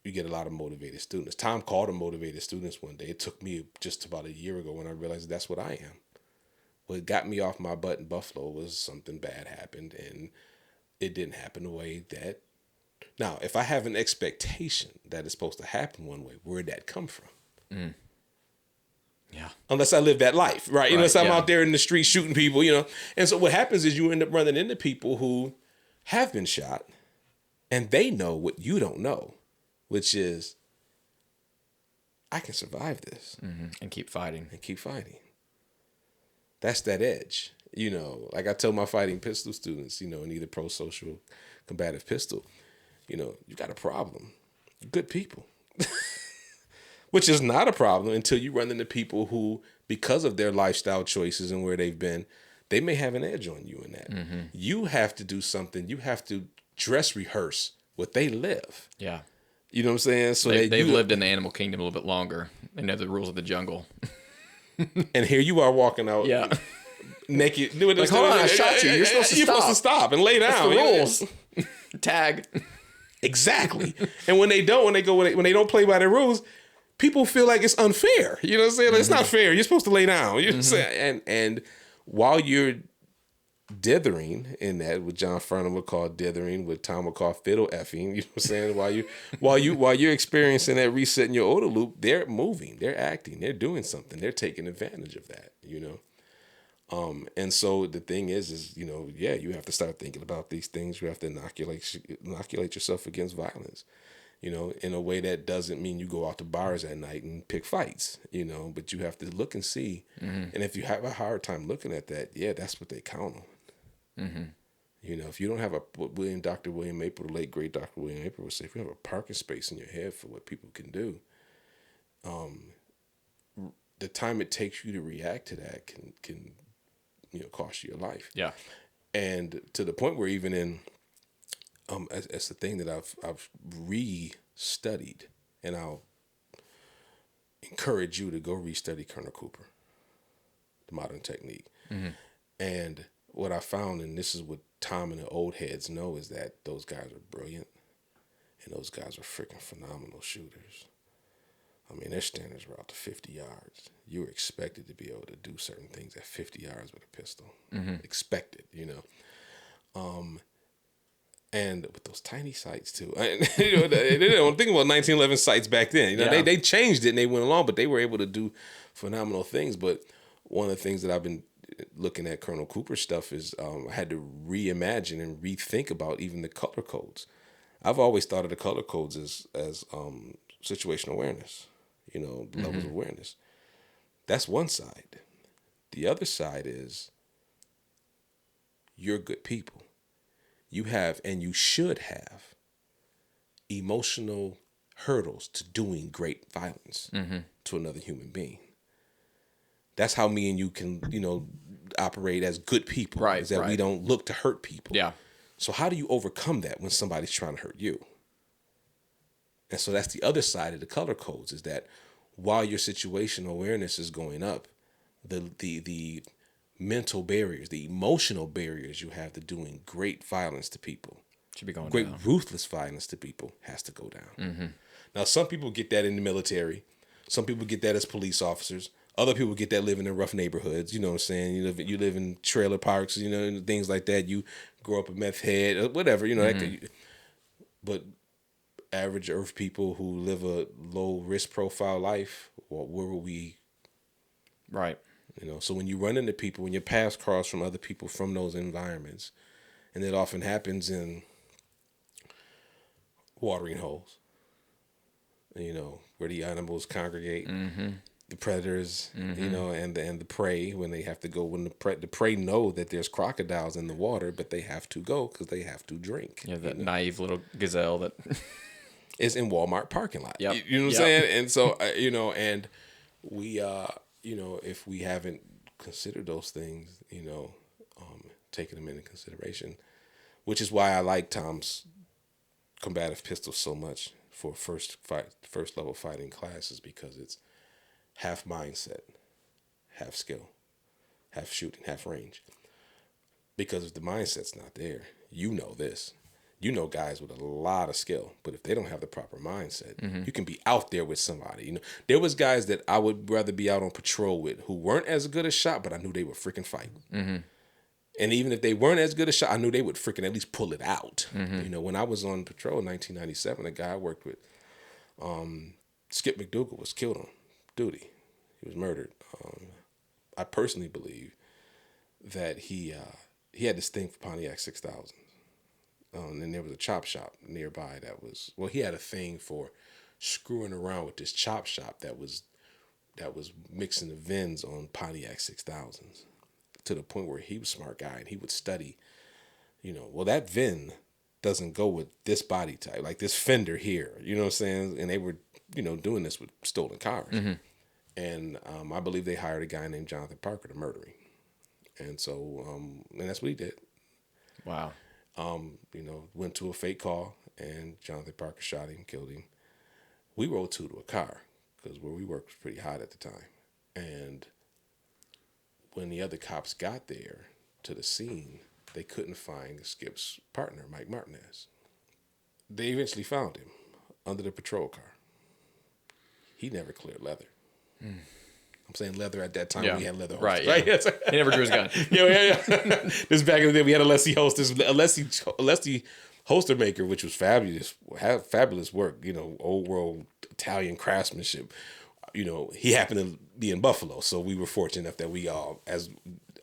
you get a lot of motivated students. Tom called them motivated students one day. It took me just about a year ago when I realized that's what I am. What got me off my butt in Buffalo was something bad happened, and it didn't happen the way that. Now, if I have an expectation that it's supposed to happen one way, where'd that come from? Yeah. Unless I live that life, right? Unless I'm yeah. out there in the street shooting people, And so what happens is you end up running into people who have been shot and they know what you don't know, which is I can survive this And keep fighting. and keep fighting. That's that edge, like I tell my fighting pistol students, in either pro social combative pistol, you got a problem. Good people. Which is not a problem until you run into people who, because of their lifestyle choices and where they've been, they may have an edge on you in that. You have to do something. You have to dress rehearse what they live. Yeah. You know what I'm saying? So They've lived in the animal kingdom a little bit longer. They know the rules of the jungle. And here you are walking out naked. Like, hold on, I shot you. You're supposed to You're stop. supposed to stop and lay down. The rules. Tag. Exactly. And when they don't play by the rules, people feel like it's unfair. You know what I'm saying? Like, it's not fair. You're supposed to lay down. You know what I'm saying? And while you're dithering in that, what John Furman would call dithering, what Tom would call fiddle effing, you know what I'm saying? While you're experiencing that reset in your OODA loop, they're moving, they're acting, they're doing something, they're taking advantage of that, And so the thing is, you have to start thinking about these things. You have to inoculate yourself against violence, in a way that doesn't mean you go out to bars at night and pick fights, but you have to look and see. And if you have a hard time looking at that, that's what they count on. If you don't have Dr. William Maple, the late great Dr. William Maple would say, if you have a parking space in your head for what people can do, the time it takes you to react to that can cost you your life. Yeah. And to the point where even in, as the thing that I've re-studied, and I'll encourage you to go restudy Colonel Cooper, the modern technique. And what I found, and this is what Tom and the old heads know, is that those guys are brilliant, and those guys are freaking phenomenal shooters. I mean, their standards were out to 50 yards. You were expected to be able to do certain things at 50 yards with a pistol. Expected, And with those tiny sights too. They don't think about 1911 sights back then. They changed it and they went along, but they were able to do phenomenal things. But one of the things that I've been looking at Colonel Cooper stuff is I had to reimagine and rethink about even the color codes. I've always thought of the color codes as situational awareness, levels of awareness. That's one side. The other side is you're good people. You have, and you should have, emotional hurdles to doing great violence to another human being. That's how me and you can, operate as good people. Right. Is that we don't look to hurt people. Yeah. So how do you overcome that when somebody's trying to hurt you? And so that's the other side of the color codes, is that while your situational awareness is going up, the mental barriers, the emotional barriers you have to doing great violence to people, should be going great down. Ruthless violence to people, has to go down. Now, some people get that in the military. Some people get that as police officers. Other people get that living in rough neighborhoods. You know what I'm saying? You live in trailer parks, and things like that. You grow up a meth head, or whatever. But average earth people who live a low risk profile life, well, where will we? Right. So when you run into people, when your paths cross from other people from those environments, and it often happens in watering holes, where the animals congregate, the predators, and the prey, when they have to go, when the prey know that there's crocodiles in the water, but they have to go because they have to drink. Yeah, that naive little gazelle that is in Walmart parking lot. Yep. You know what I'm saying? And so, and we, if we haven't considered those things, taking them into consideration, which is why I like Tom's combative pistol so much for first level fighting classes, because it's half mindset, half skill, half shooting, half range. Because if the mindset's not there, this. Guys with a lot of skill, but if they don't have the proper mindset, you can be out there with somebody. There was guys that I would rather be out on patrol with who weren't as good a shot, but I knew they would freaking fight. And even if they weren't as good a shot, I knew they would freaking at least pull it out. When I was on patrol in 1997, a guy I worked with, Skip McDougal, was killed on duty. He was murdered. I personally believe that he had this thing for Pontiac 6000. And then there was a chop shop nearby he had a thing for screwing around with this chop shop that was mixing the VINs on Pontiac 6000s to the point where he was a smart guy and he would study, that VIN doesn't go with this body type, like this fender here, you know what I'm saying? And they were, doing this with stolen cars. Mm-hmm. And I believe they hired a guy named Jonathan Parker to murder him. And so, and that's what he did. Wow. Went to a fake call and Jonathan Parker shot him, killed him. We rolled to a car because where we worked was pretty hot at the time. And when the other cops got there to the scene, they couldn't find Skip's partner, Mike Martinez. They eventually found him under the patrol car. He never cleared leather. I'm saying leather at that time. Yeah. We had leather holsters. Right. Yeah. He never drew his gun. Yeah. This back in the day, we had a Leslie holster maker, which was fabulous work. Old world Italian craftsmanship. He happened to be in Buffalo, so we were fortunate enough that we all, as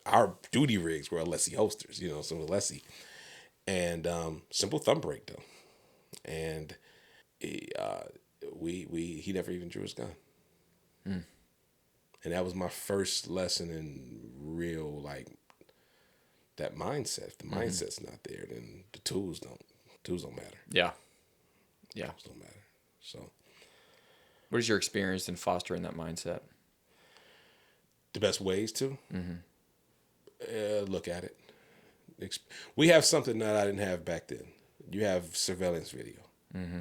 our duty rigs were Leslie holsters. So Leslie, and simple thumb brake though, and he never even drew his gun. And that was my first lesson in real, that mindset. If the mindset's not there, then the tools don't matter. Yeah. Tools don't matter. So, what is your experience in fostering that mindset? The best ways to? Look at it. We have something that I didn't have back then. You have surveillance video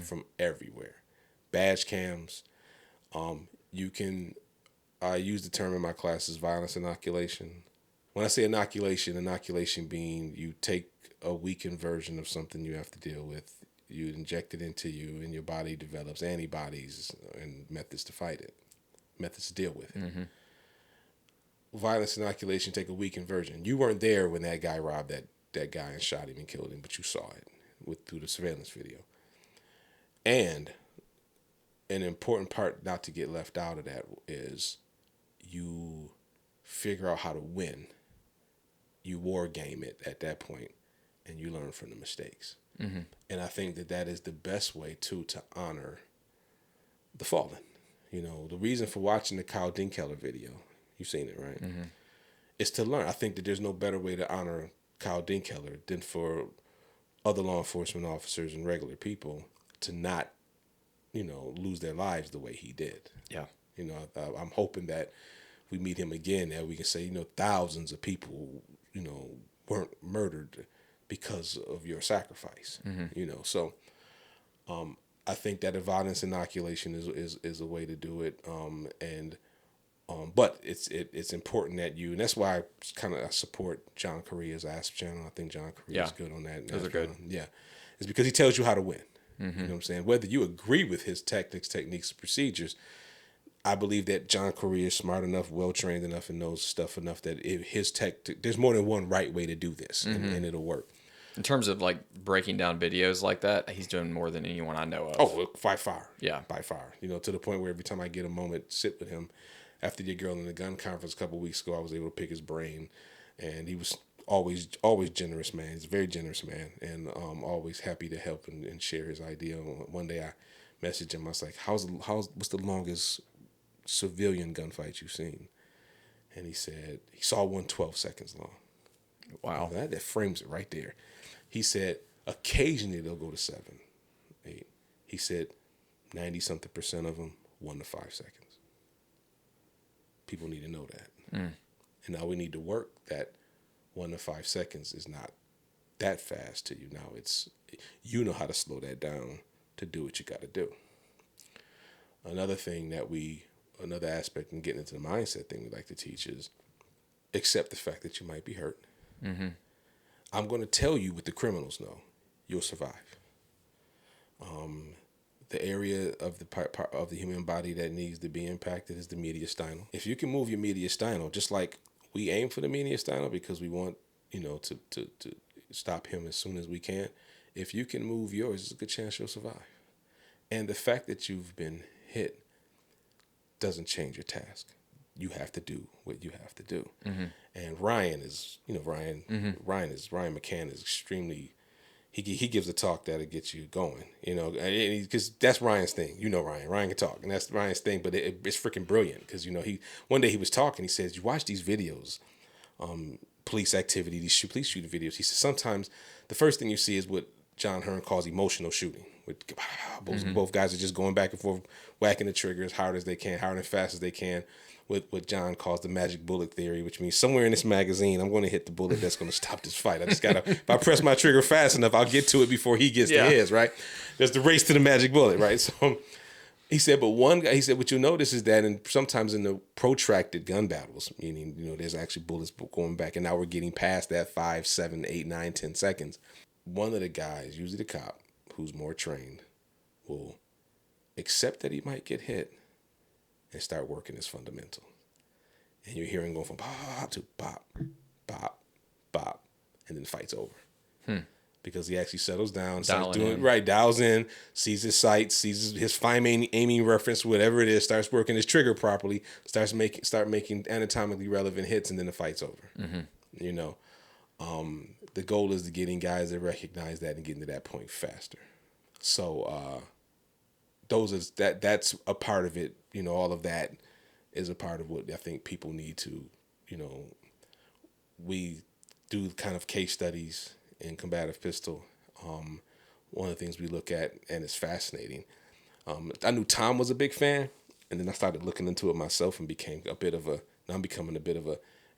from everywhere. Badge cams. You can... I use the term in my classes, violence inoculation. When I say inoculation being you take a weakened version of something you have to deal with, you inject it into you, and your body develops antibodies and methods to fight it, methods to deal with it. Mm-hmm. Violence inoculation, take a weakened version. You weren't there when that guy robbed that guy and shot him and killed him, but you saw it through the surveillance video. And an important part not to get left out of that is you figure out how to win. You war game it at that point, and you learn from the mistakes. Mm-hmm. And I think that is the best way, too, to honor the fallen. The reason for watching the Kyle Dinkeller video, you've seen it, right? Mm-hmm. It's to learn. I think that there's no better way to honor Kyle Dinkeller than for other law enforcement officers and regular people to not, lose their lives the way he did. Yeah. I'm hoping that we meet him again, that we can say, thousands of people, weren't murdered because of your sacrifice. Mm-hmm. So I think that a violence inoculation is a way to do it. But it's important that and that's why I kind of support John Correa's Asp channel. I think John Correa is good on that. Those are good. Yeah. It's because he tells you how to win. Mm-hmm. You know what I'm saying? Whether you agree with his tactics, techniques, and procedures, I believe that John Correa is smart enough, well-trained enough, and knows stuff enough that there's more than one right way to do this, and it'll work. In terms of breaking down videos like that, he's doing more than anyone I know of. Oh, by far. Yeah. By far. To the point where every time I get a moment, sit with him. After the Girl in the Gun conference a couple of weeks ago, I was able to pick his brain, and he was always generous man. He's a very generous man, and always happy to help and share his idea. One day I messaged him. I was like, what's the longest civilian gunfight you've seen? And he said he saw one 12 seconds long. Wow. That frames it right there. He said occasionally they'll go to 7, 8. He said 90-something% of them 1 to 5 seconds. People need to know that. And now we need to work that 1 to 5 seconds is not that fast to you. Now it's, how to slow that down to do what you got to do. Another aspect in getting into the mindset thing we like to teach is accept the fact that you might be hurt. Mm-hmm. I'm going to tell you what the criminals know. You'll survive. The area of the human body that needs to be impacted is the mediastinal. If you can move your mediastinal, just like we aim for the mediastinal because we want, to stop him as soon as we can. If you can move yours, there's a good chance you'll survive. And the fact that you've been hit doesn't change your task. You have to do what you have to do. And Ryan is, Ryan McCann is extremely. He gives a talk that'll get you going, because that's Ryan's thing. Ryan can talk, and that's Ryan's thing. But it's freaking brilliant because one day he was talking. He says, "You watch these videos, police activity, these police shooting videos." He says sometimes the first thing you see is what John Hearn calls emotional shooting. With both guys are just going back and forth, whacking the trigger as hard as they can, hard and fast as they can. With what John calls the magic bullet theory, which means somewhere in this magazine, I'm going to hit the bullet that's going to stop this fight. I just got to, if I press my trigger fast enough, I'll get to it before he gets to his, right? There's the race to the magic bullet, right? So he said, but one guy, he said, what you'll notice is that sometimes in the protracted gun battles, meaning, there's actually bullets going back, and now we're getting past that 5, 7, 8, 9, 10 seconds. One of the guys, usually the cop, who's more trained, will accept that he might get hit and start working his fundamentals. And you're hearing going from pop to pop, pop, pop, and then the fight's over. Because he actually settles down, starts doing it right, dials in, sees his sights, sees his fine aiming reference, whatever it is, starts working his trigger properly, start making anatomically relevant hits, and then the fight's over. The goal is to getting guys that recognize that and getting to that point faster. So that's a part of it. All of that is a part of what I think people need to, we do kind of case studies in combative pistol. One of the things we look at, and it's fascinating. I knew Tom was a big fan, and then I started looking into it myself and becoming a bit of a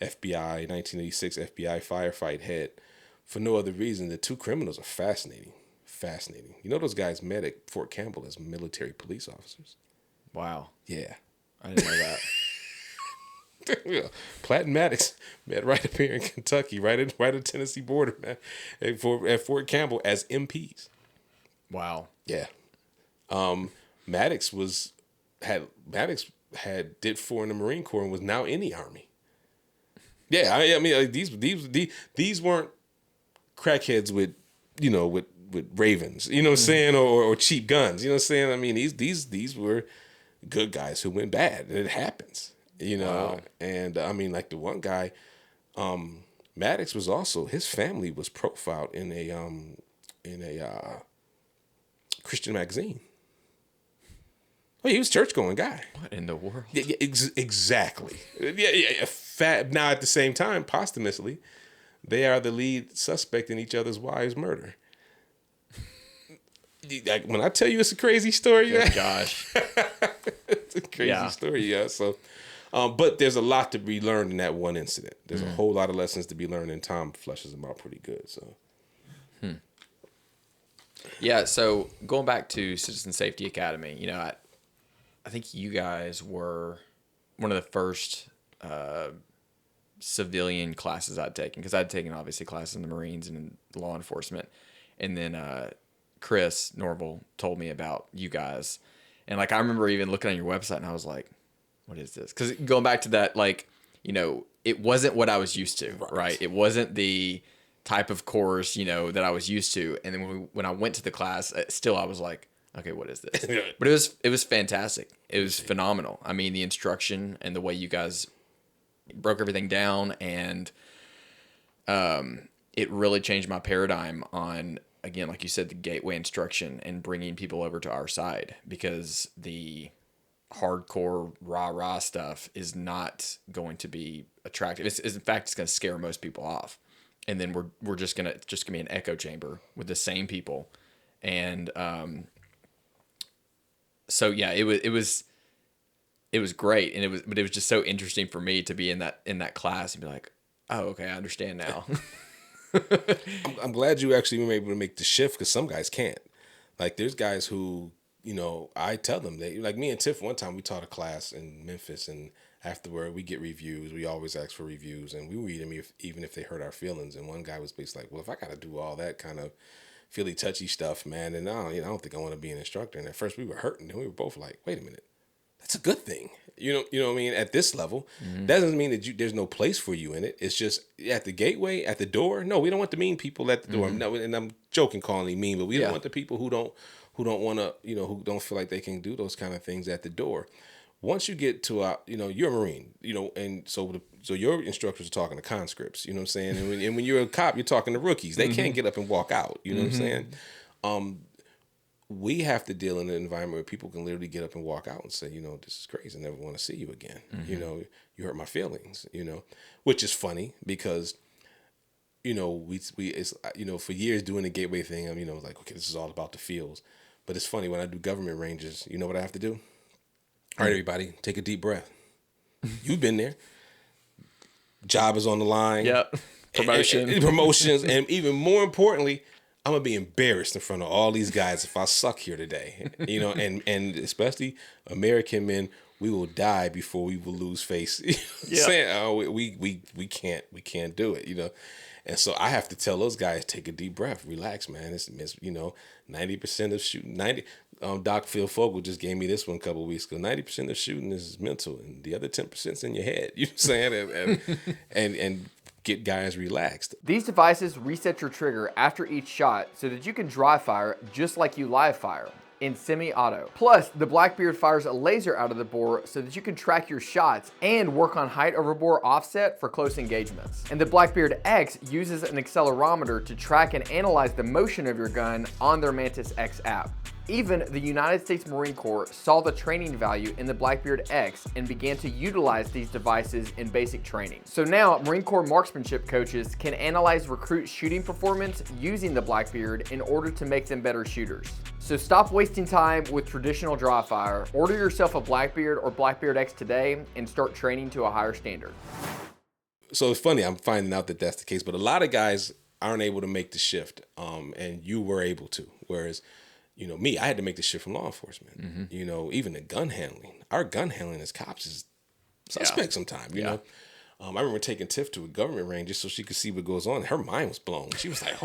FBI, 1986 FBI firefight head for no other reason. The two criminals are fascinating. Those guys met at Fort Campbell as military police officers. Wow. Yeah. I didn't know that. Yeah. Platt and Maddox met right up here in Kentucky, right at the Tennessee border, man, at Fort Campbell as MPs. Wow. Yeah. Maddox did 4 in the Marine Corps and was now in the Army. Yeah, I mean, like, these weren't crackheads with ravens, you know what I'm saying, or cheap guns, you know what I'm saying. I mean, these were good guys who went bad, and it happens, Wow. And I mean, like the one guy, Maddox was also, his family was profiled in a Christian magazine. Well, he was a church-going guy. What in the world? Yeah, exactly. Yeah. Now, at the same time, posthumously, they are the lead suspect in each other's wives' murder. Like, when I tell you it's a crazy story, Oh, gosh. it's a crazy story, yeah. So, but there's a lot to be learned in that one incident. There's a whole lot of lessons to be learned, and Tom fleshes them out pretty good. So, Yeah. So going back to Citizen Safety Academy, I think you guys were one of the first civilian classes I'd taken, because I'd taken obviously classes in the Marines and in law enforcement, and then Chris Norval told me about you guys, and like I remember even looking on your website and I was like, what is this? Because going back to that, like, it wasn't what I was used to, right? It wasn't the type of course that I was used to, and then when I went to the class, still I was like, okay, what is this? But it was fantastic. It was phenomenal. I mean, the instruction and the way you guys broke everything down, and it really changed my paradigm on, again, like you said, the gateway instruction and bringing people over to our side, because the hardcore rah stuff is not going to be attractive. In fact, it's going to scare most people off, and then we're just gonna be an echo chamber with the same people, and so yeah, it was great, and it was just so interesting for me to be in that class and be like, oh, okay, I understand now. I'm glad you actually were able to make the shift, because some guys can't. Like, there's guys who, I tell them, like me and Tiff, one time we taught a class in Memphis, and afterward we get reviews. We always ask for reviews, and we read them even if they hurt our feelings. And one guy was basically like, well, if I got to do all that kind of feely touchy stuff, man, then I don't think I want to be an instructor. And at first we were hurting, and we were both like, wait a minute, that's a good thing. You know what I mean? At this level, that doesn't mean that there's no place for you in it. It's just at the gateway, at the door. No, we don't want the mean people at the door. No, and I'm joking, calling them mean, but we don't want the people who don't want to, who don't feel like they can do those kind of things at the door. once you get to you're a Marine, and so your instructors are talking to conscripts, you know what I'm saying? And when you're a cop, you're talking to rookies. They can't get up and walk out, you know what I'm saying? We have to deal in an environment where people can literally get up and walk out and say, this is crazy. I never want to see you again. You hurt my feelings, which is funny because, it's, for years doing the gateway thing, I'm, like, okay, this is all about the fields. But it's funny when I do government ranges, you know what I have to do? All right, everybody, take a deep breath. You've been there. Job is on the line. Yep. Promotions. And even more importantly, I'm going to be embarrassed in front of all these guys if I suck here today. And especially American men, we will die before we will lose face. Saying, we can't do it, And so I have to tell those guys, take a deep breath, relax, man. It's 90% of shooting, Doc Phil Fogel just gave me this one a couple of weeks ago. 90% of shooting is mental, and the other 10% is in your head. You know what I'm saying? And get guys relaxed. These devices reset your trigger after each shot so that you can dry fire just like you live fire in semi-auto. Plus, the Blackbeard fires a laser out of the bore so that you can track your shots and work on height over bore offset for close engagements. And the Blackbeard X uses an accelerometer to track and analyze the motion of your gun on their Mantis X app. Even the United States Marine Corps saw the training value in the Blackbeard X and began to utilize these devices in basic training. So now Marine Corps marksmanship coaches can analyze recruits' shooting performance using the Blackbeard in order to make them better shooters. So stop wasting time with traditional dry fire, order yourself a Blackbeard or Blackbeard X today, and start training to a higher standard. So it's funny, I'm finding out that that's the case, but a lot of guys aren't able to make the shift, and you were able to, whereas me, I had to make the shift from law enforcement. Even the gun handling. Our gun handling as cops is suspect sometimes, you know. I remember taking Tiff to a government range just so she could see what goes on. Her mind was blown. She was like,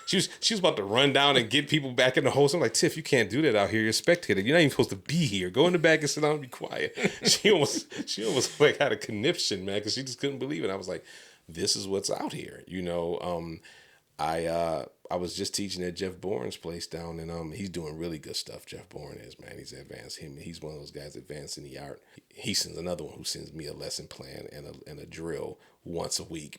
she was about to run down and get people back in the host. I'm like, Tiff, you can't do that out here. You're a spectator. You're not even supposed to be here. Go in the back and sit down and be quiet. She almost like had a conniption, man, because she just couldn't believe it. I was like, this is what's out here, I was just teaching at Jeff Bourne's place down, and he's doing really good stuff. Jeff Bourne is, man. He's advanced. He's one of those guys advanced in the art. He sends another one who sends me a lesson plan and a drill once a week.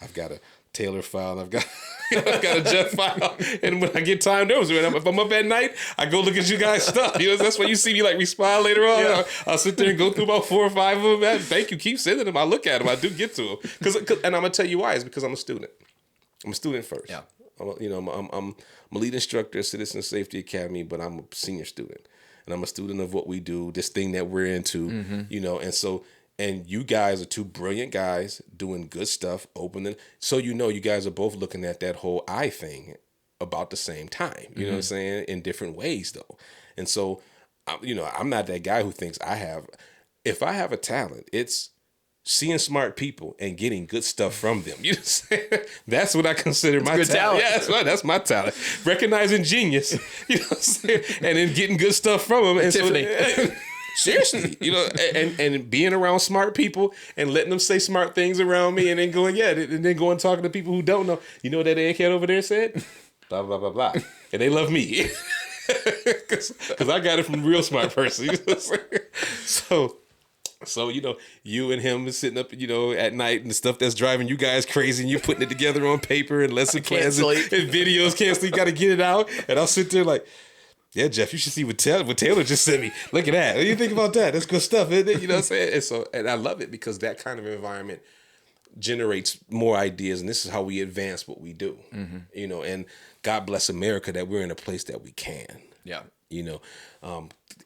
I've got a Taylor file. I've got a Jeff file, and when I get time, if I'm up at night, I go look at you guys' stuff. That's why you see me like respond later on. Yeah. I'll sit there and go through about 4 or 5 of them. Man, thank you. Keep sending them. I look at them. I do get to them and I'm gonna tell you why. It's because I'm a student. I'm a student first. Yeah. I'm a lead instructor at Citizen Safety Academy, but I'm a senior student, and I'm a student of what we do, this thing that we're into, and you guys are 2 brilliant guys doing good stuff, opening. So you guys are both looking at that whole I thing about the same time. You know what I'm saying? In different ways though, and so, I'm not that guy who thinks if I have a talent, it's seeing smart people and getting good stuff from them. You know what I'm saying? That's what I consider my talent. Yeah, that's my talent. Recognizing genius, you know what I'm saying? And then getting good stuff from them. And Tiffany. Seriously, and being around smart people and letting them say smart things around me and then going, and then going talking to people who don't know. You know what that egghead over there said? Blah, blah, blah, blah. And they love me. Because I got it from a real smart person. You know what I'm saying? So, you and him is sitting up, at night and the stuff that's driving you guys crazy and you putting it together on paper and lesson plans and videos, can't sleep, got to get it out. And I'll sit there like, yeah, Jeff, you should see what Taylor just sent me. Look at that. What do you think about that? That's good stuff, isn't it? You know what I'm saying? And I love it because that kind of environment generates more ideas, and this is how we advance what we do. And God bless America that we're in a place that we can. Yeah.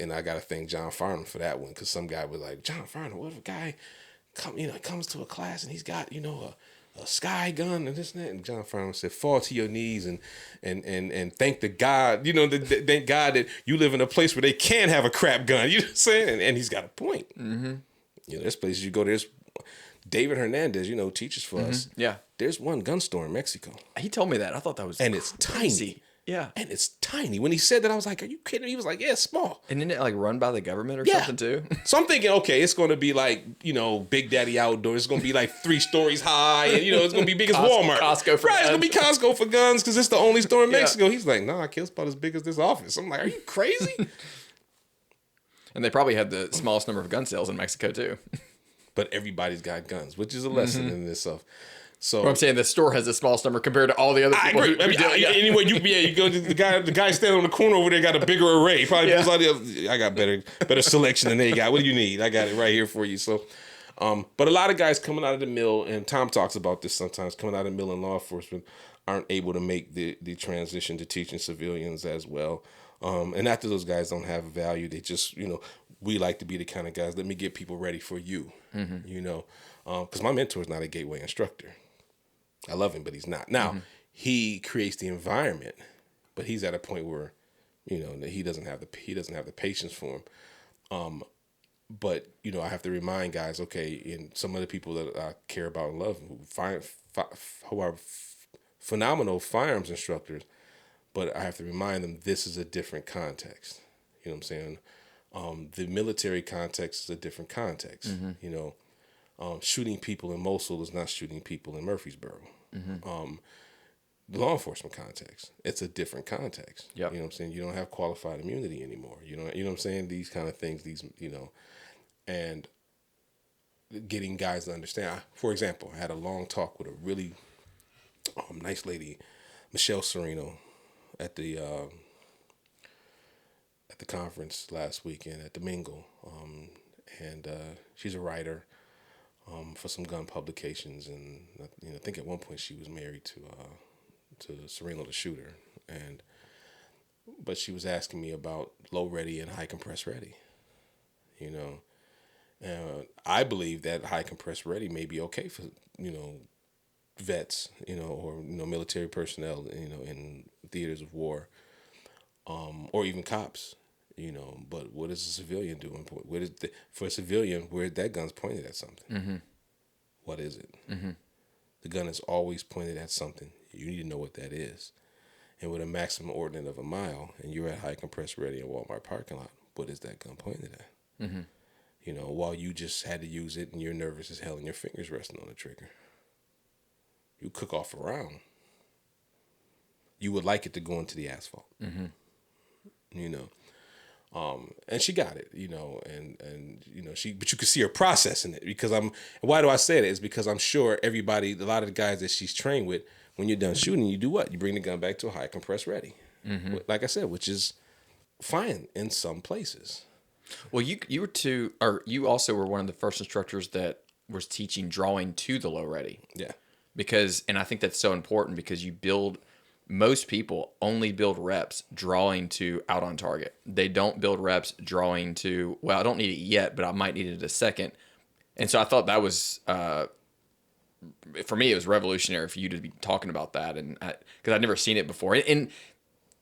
And I got to thank John Farnham for that one, because some guy was like, John Farnham, what if a guy comes to a class and he's got, a sky gun and this and that? And John Farnham said, fall to your knees and thank the God, thank God that you live in a place where they can have a crap gun. You know what I'm saying? And he's got a point. There's places you go, there's David Hernandez, teaches for us. Yeah. There's one gun store in Mexico. He told me that. I thought that was And it's tiny. Yeah. And it's tiny. When he said that, I was like, are you kidding? He was like, yeah, it's small. And isn't it like run by the government or something too? So I'm thinking, okay, it's going to be like, Big Daddy Outdoors. It's going to be like 3 stories high. And, it's going to be big as Walmart. Costco for guns. It's going to be Costco for guns because it's the only store in Mexico. He's like, nah, Aqil's about as big as this office. I'm like, are you crazy? And they probably had the smallest number of gun sales in Mexico too. But everybody's got guns, which is a lesson in this stuff. So Well, I'm saying the store has the smallest number compared to all the other people. I agree. Anyway, you go to the guy standing on the corner over there got a bigger array. Probably pulls out I got better selection than they got. What do you need? I got it right here for you. So, but a lot of guys coming out of the mill, and Tom talks about this sometimes, coming out of the mill in law enforcement aren't able to make the transition to teaching civilians as well. And after those guys don't have value, they just, we like to be the kind of guys, let me get people ready for you, because my mentor is not a gateway instructor. I love him, but he's not. Now, he creates the environment, but he's at a point where, that he doesn't have the patience for him. But I have to remind guys, okay, and some of the people that I care about and love, who are phenomenal firearms instructors, but I have to remind them this is a different context. You know what I'm saying? The military context is a different context. Shooting people in Mosul is not shooting people in Murfreesboro. The law enforcement context, it's a different context. Yep. You know what I'm saying? You don't have qualified immunity anymore. You know what I'm saying? These kind of things, and getting guys to understand. For example, I had a long talk with a really nice lady, Michelle Sereno, at the conference last weekend at the Mingle, and she's a writer for some gun publications, and I think at one point she was married to Sereno the shooter, but she was asking me about low ready and high compress ready, I believe that high compress ready may be okay for vets, or military personnel, in theaters of war, or even cops. But what is a civilian doing? For a civilian, where that gun's pointed at something. What is it? The gun is always pointed at something. You need to know what that is. And with a maximum ordinance of a mile, and you're at high compress ready in Walmart parking lot, what is that gun pointed at? While you just had to use it and you're nervous as hell and your fingers resting on the trigger. You cook off a round. You would like it to go into the asphalt. And she got it, and but you could see her processing it, because why do I say that? Is because I'm sure a lot of the guys that she's trained with, when you're done shooting, you do what? You bring the gun back to a high compress ready. Like I said, which is fine in some places. Well, you also were one of the first instructors that was teaching drawing to the low ready. Yeah. And I think that's so important, because most people only build reps drawing to out on target. They don't build reps drawing to, well, I don't need it yet, but I might need it in a second. And so I thought that was, for me, it was revolutionary for you to be talking about that, and because I'd never seen it before. And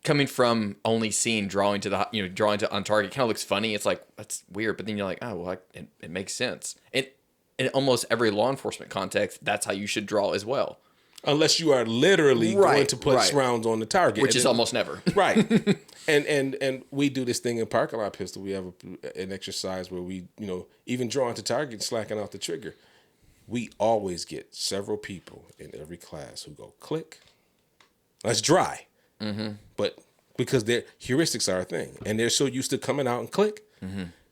coming from only seeing drawing to drawing to on target, kind of looks funny. It's like, that's weird, but then you're like, oh well, it makes sense. And in almost every law enforcement context, that's how you should draw as well. Unless you are literally going to put rounds on the target, which is almost never. Right. And we do this thing in parking lot pistol. We have an exercise where we, even drawing to target, slacking out the trigger. We always get several people in every class who go click. That's dry. But because their heuristics are a thing, and they're so used to coming out and click,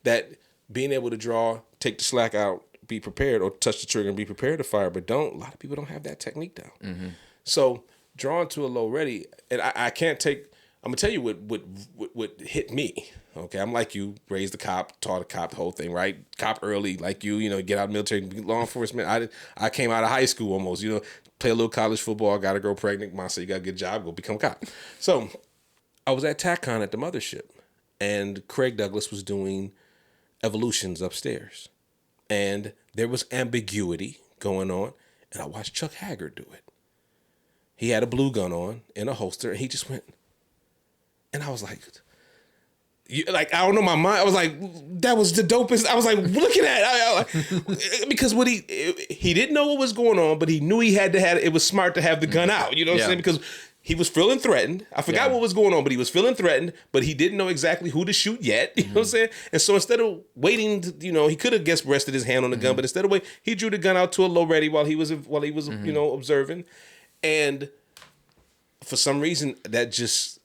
that being able to draw, take the slack out, be prepared, or touch the trigger and be prepared to fire, but a lot of people don't have that technique down. So drawing to a low ready, and I'm gonna tell you what hit me. Okay, I'm like you, raised the cop, taught a cop the whole thing, right? Cop early, like you, get out of military, law enforcement. I came out of high school almost, play a little college football, got a girl pregnant, mom said you got a good job, go become a cop. So I was at TACCON at the mothership, and Craig Douglas was doing evolutions upstairs. And there was ambiguity going on, and I watched Chuck Haggard do it. He had a blue gun on in a holster, and he just went, and I was like, I don't know, my mind, I was like, that was the dopest. I was like, look at that. Because he didn't know what was going on, but he knew he had to have, it was smart to have the gun out, you know what I'm saying? Because he was feeling threatened. I forgot what was going on, but he was feeling threatened, but he didn't know exactly who to shoot yet. You know what I'm saying? And so instead of waiting, he could have rested his hand on the gun, but instead of waiting, he drew the gun out to a low ready while he was observing. And for some reason,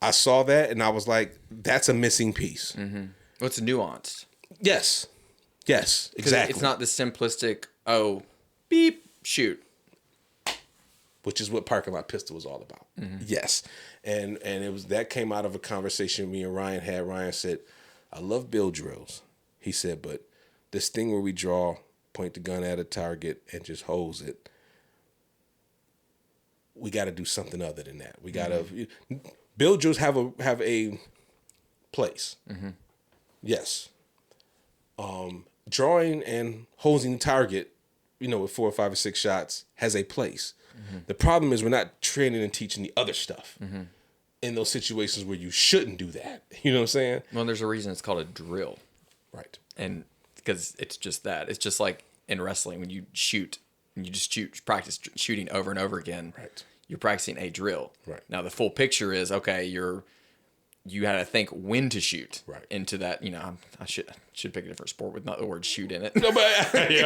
I saw that and I was like, that's a missing piece. Well, it's nuanced. Yes. Yes, exactly. It's not the simplistic, beep, shoot. Which is what parking lot pistol was all about. Yes. And it was that came out of a conversation me and Ryan had. Ryan said, I love bill drills. He said, but this thing where we draw, point the gun at a target and just hose it, we got to do something other than that. We got to bill drills have a place. Yes. Drawing and hosing the target, with 4 or 5 or 6 shots has a place. The problem is we're not training and teaching the other stuff in those situations where you shouldn't do that. You know what I'm saying? Well, there's a reason it's called a drill. Right. And because it's just that. It's just like in wrestling when you shoot and you just practice shooting over and over again. Right. You're practicing a drill. Right. Now the full picture is, okay, you had to think when to shoot into that. I should pick a different sport with not the word shoot in it. No, but you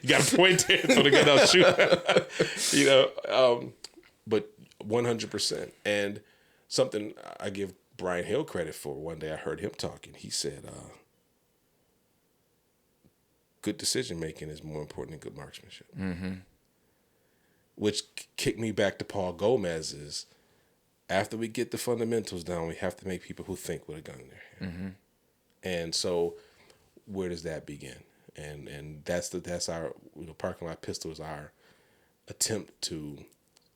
got to point it so the gun don't shoot. But 100%. And something I give Brian Hill credit for. One day I heard him talking. He said, "Good decision making is more important than good marksmanship." Which kicked me back to Paul Gomez's. After we get the fundamentals down, we have to make people who think with a gun in their hand. And so, where does that begin? And that's our parking lot pistol is our attempt to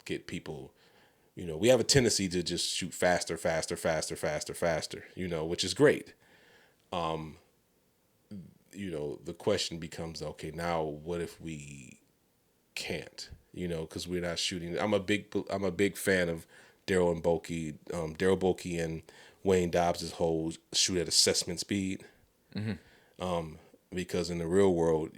get people. We have a tendency to just shoot faster, which is great. The question becomes, okay, now what if we can't? Because we're not shooting. I'm a big fan of Daryl Bokey and Wayne Dobbs' whole shoot at assessment speed. Because in the real world,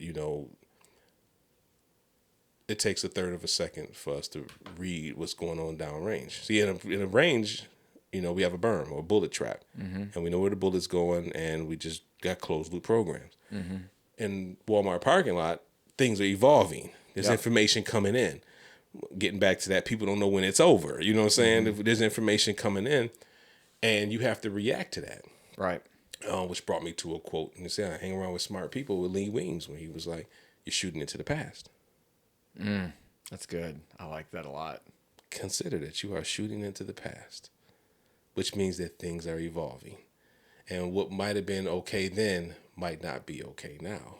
it takes a third of a second for us to read what's going on downrange. See, in a range, we have a berm or a bullet trap, and we know where the bullet's going, and we just got closed loop programs. In Walmart parking lot, things are evolving. There's information coming in. Getting back to that, people don't know when it's over. You know what I'm saying? If there's information coming in, and you have to react to that. Right. Which brought me to a quote. And they say, I hang around with smart people with Lee Weems when he was like, you're shooting into the past. That's good. I like that a lot. Consider that you are shooting into the past, which means that things are evolving. And what might have been okay then might not be okay now.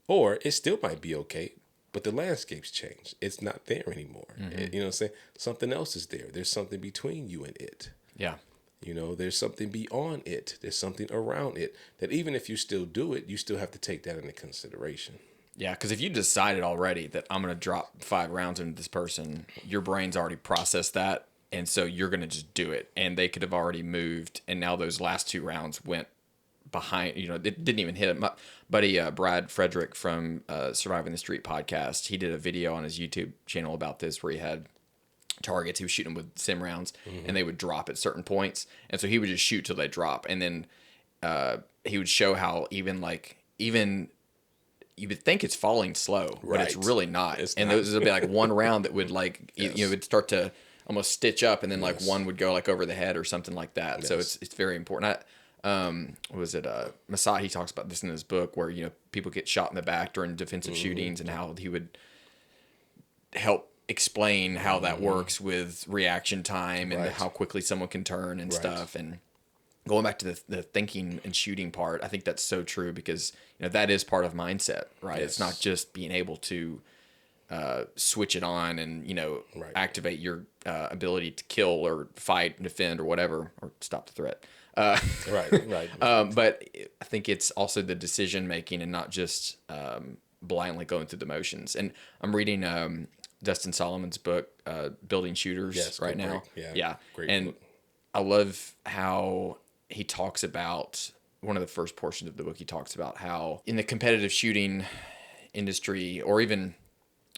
Or it still might be okay, but the landscape's changed. It's not there anymore. You know what I'm saying? Something else is there. There's something between you and it. Yeah. There's something beyond it. There's something around it that even if you still do it, you still have to take that into consideration. Yeah, because if you decided already that I'm going to drop 5 rounds into this person, your brain's already processed that, and so you're going to just do it. And they could have already moved, and now those last 2 rounds went behind. It didn't even hit him. My buddy Brad Frederick from Surviving the Street podcast, he did a video on his YouTube channel about this where he had targets. He was shooting them with sim rounds, and they would drop at certain points, and so he would just shoot till they drop, and then he would show how even you would think it's falling slow, but it's really not. And there would be like one round that would would start to almost stitch up, and then one would go over the head or something like that. So it's very important. What was it? Masai, he talks about this in his book where people get shot in the back during defensive shootings, and how he would help explain how that works with reaction time and how quickly someone can turn and stuff. And going back to the thinking and shooting part, I think that's so true because that is part of mindset, right? It's not just being able to switch it on and activate your ability to kill or fight, defend, or whatever, or stop the threat. Right. But I think it's also the decision making and not just blindly going through the motions. And I'm reading Dustin Solomon's book, Building Shooters, right now. Yeah. Great and book. I love how he talks about, one of the first portions of the book, he talks about how in the competitive shooting industry, or even,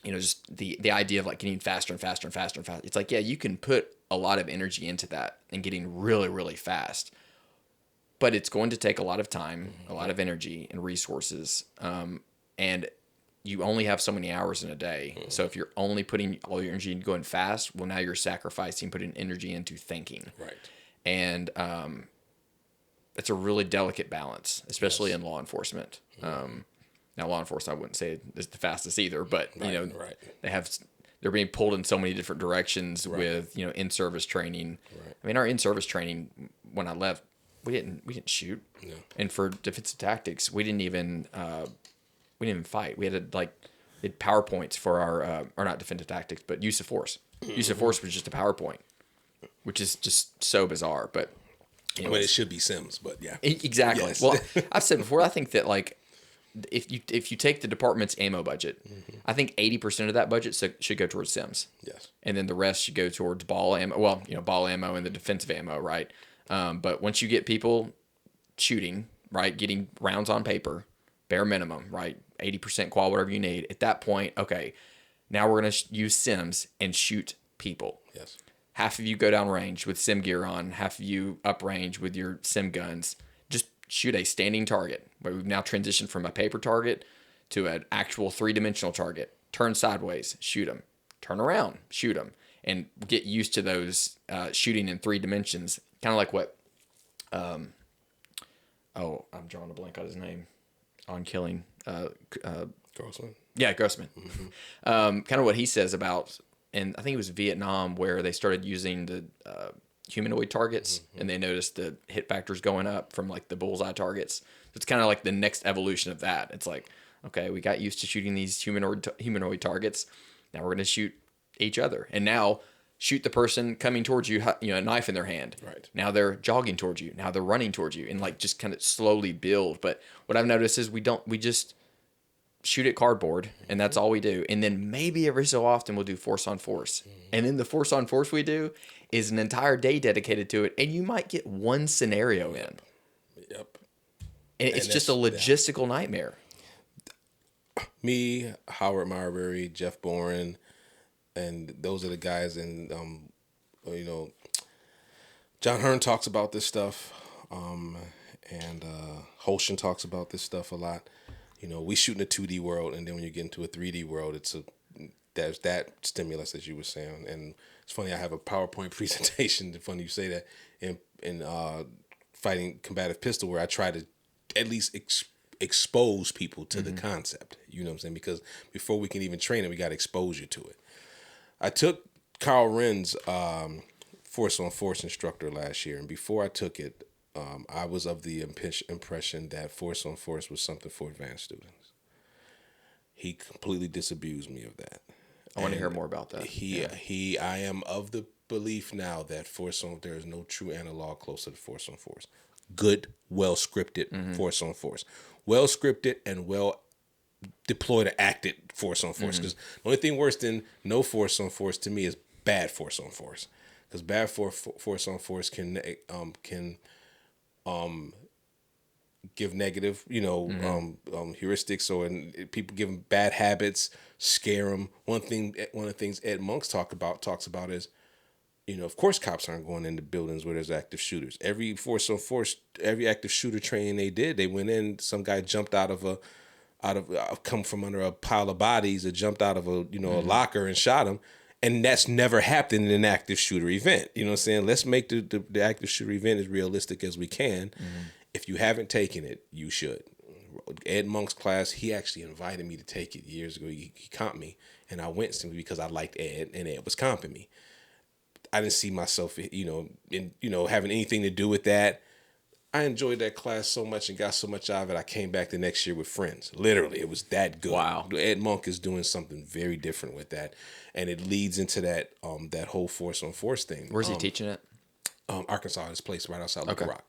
just the idea of getting faster and faster and faster and faster. It's you can put a lot of energy into that and getting really, really fast, but it's going to take a lot of time, a lot of energy and resources. And you only have so many hours in a day. So if you're only putting all your energy into going fast, well, now you're sacrificing putting energy into thinking. Right. And that's a really delicate balance, especially in law enforcement. Now, law enforcement, I wouldn't say is the fastest either, but they're being pulled in so many different directions with in-service training. Right. I mean, our in-service training when I left, we didn't shoot, and for defensive tactics, we didn't even fight. We had PowerPoints for our or not defensive tactics, but use of force. Use of force was just a PowerPoint, which is just so bizarre. But I mean, it should be Sims, but yeah, exactly. Yes. Well, I've said before, I think that if you take the department's ammo budget, I think 80% of that budget should go towards Sims. Yes. And then the rest should go towards ball ammo. Well, ball ammo and the defensive ammo, right? But once you get people shooting, right, getting rounds on paper, bare minimum, right, 80% qual, whatever you need. At that point, okay, now we're going to use Sims and shoot people. Yes. Half of you go down range with Sim gear on, half of you up range with your Sim guns. Just shoot a standing target, where we've now transitioned from a paper target to an actual 3-dimensional target. Turn sideways, shoot them. Turn around, shoot them. And get used to those shooting in 3 dimensions. Kind of like what, I'm drawing a blank on his name. On Killing. Grossman. Yeah, Grossman. Kind of what he says about, and I think it was Vietnam, where they started using the humanoid targets, and they noticed the hit factors going up from like the bullseye targets. It's kind of like the next evolution of that. It's like, okay, we got used to shooting these humanoid targets. Now we're going to shoot each other, and now shoot the person coming towards you, a knife in their hand. Right. Now they're jogging towards you. Now they're running towards you, and like just kind of slowly build. But what I've noticed is we just shoot at cardboard, and that's all we do. And then maybe every so often we'll do force on force. And then the force on force we do is an entire day dedicated to it. And you might get one scenario in. Yep. And it's just a logistical nightmare. Me, Howard Marbury, Jeff Boren, and those are the guys. And John Hearn talks about this stuff, and Holshin talks about this stuff a lot. We shoot in a 2D world, and then when you get into a 3D world, there's that stimulus, as you were saying. And it's funny, I have a PowerPoint presentation. It's funny you say that in fighting combative pistol, where I try to at least expose people to the concept. You know what I'm saying? Because before we can even train it, we got exposure to it. I took Carl Wren's Force on Force instructor last year, and before I took it, I was of the impression that Force on Force was something for advanced students. He completely disabused me of that. I want to hear more about that. I am of the belief now that there is no true analog closer to Force on Force. Good, well scripted Force on Force. Well scripted and well deployed or acted Force on Force. Because the only thing worse than no Force on Force to me is bad Force on Force. Because bad Force on Force can give negative, heuristics, or people give them bad habits, scare them. One of the things Ed Monks talks about is, of course cops aren't going into buildings where there's active shooters. Every Force on Force, every active shooter training they did, they went in, some guy jumped come from under a pile of bodies, or jumped out of a locker and shot him. And that's never happened in an active shooter event. You know what I'm saying? Let's make the active shooter event as realistic as we can. If you haven't taken it, you should. Ed Monk's class, he actually invited me to take it years ago. He comped me, and I went simply because I liked Ed, and Ed was comping me. I didn't see myself, having anything to do with that. I enjoyed that class so much and got so much out of it. I came back the next year with friends. Literally, it was that good. Wow. Ed Monk is doing something very different with that, and it leads into that whole Force on Force thing. Where's he teaching it? Arkansas, this place right outside Little Rock.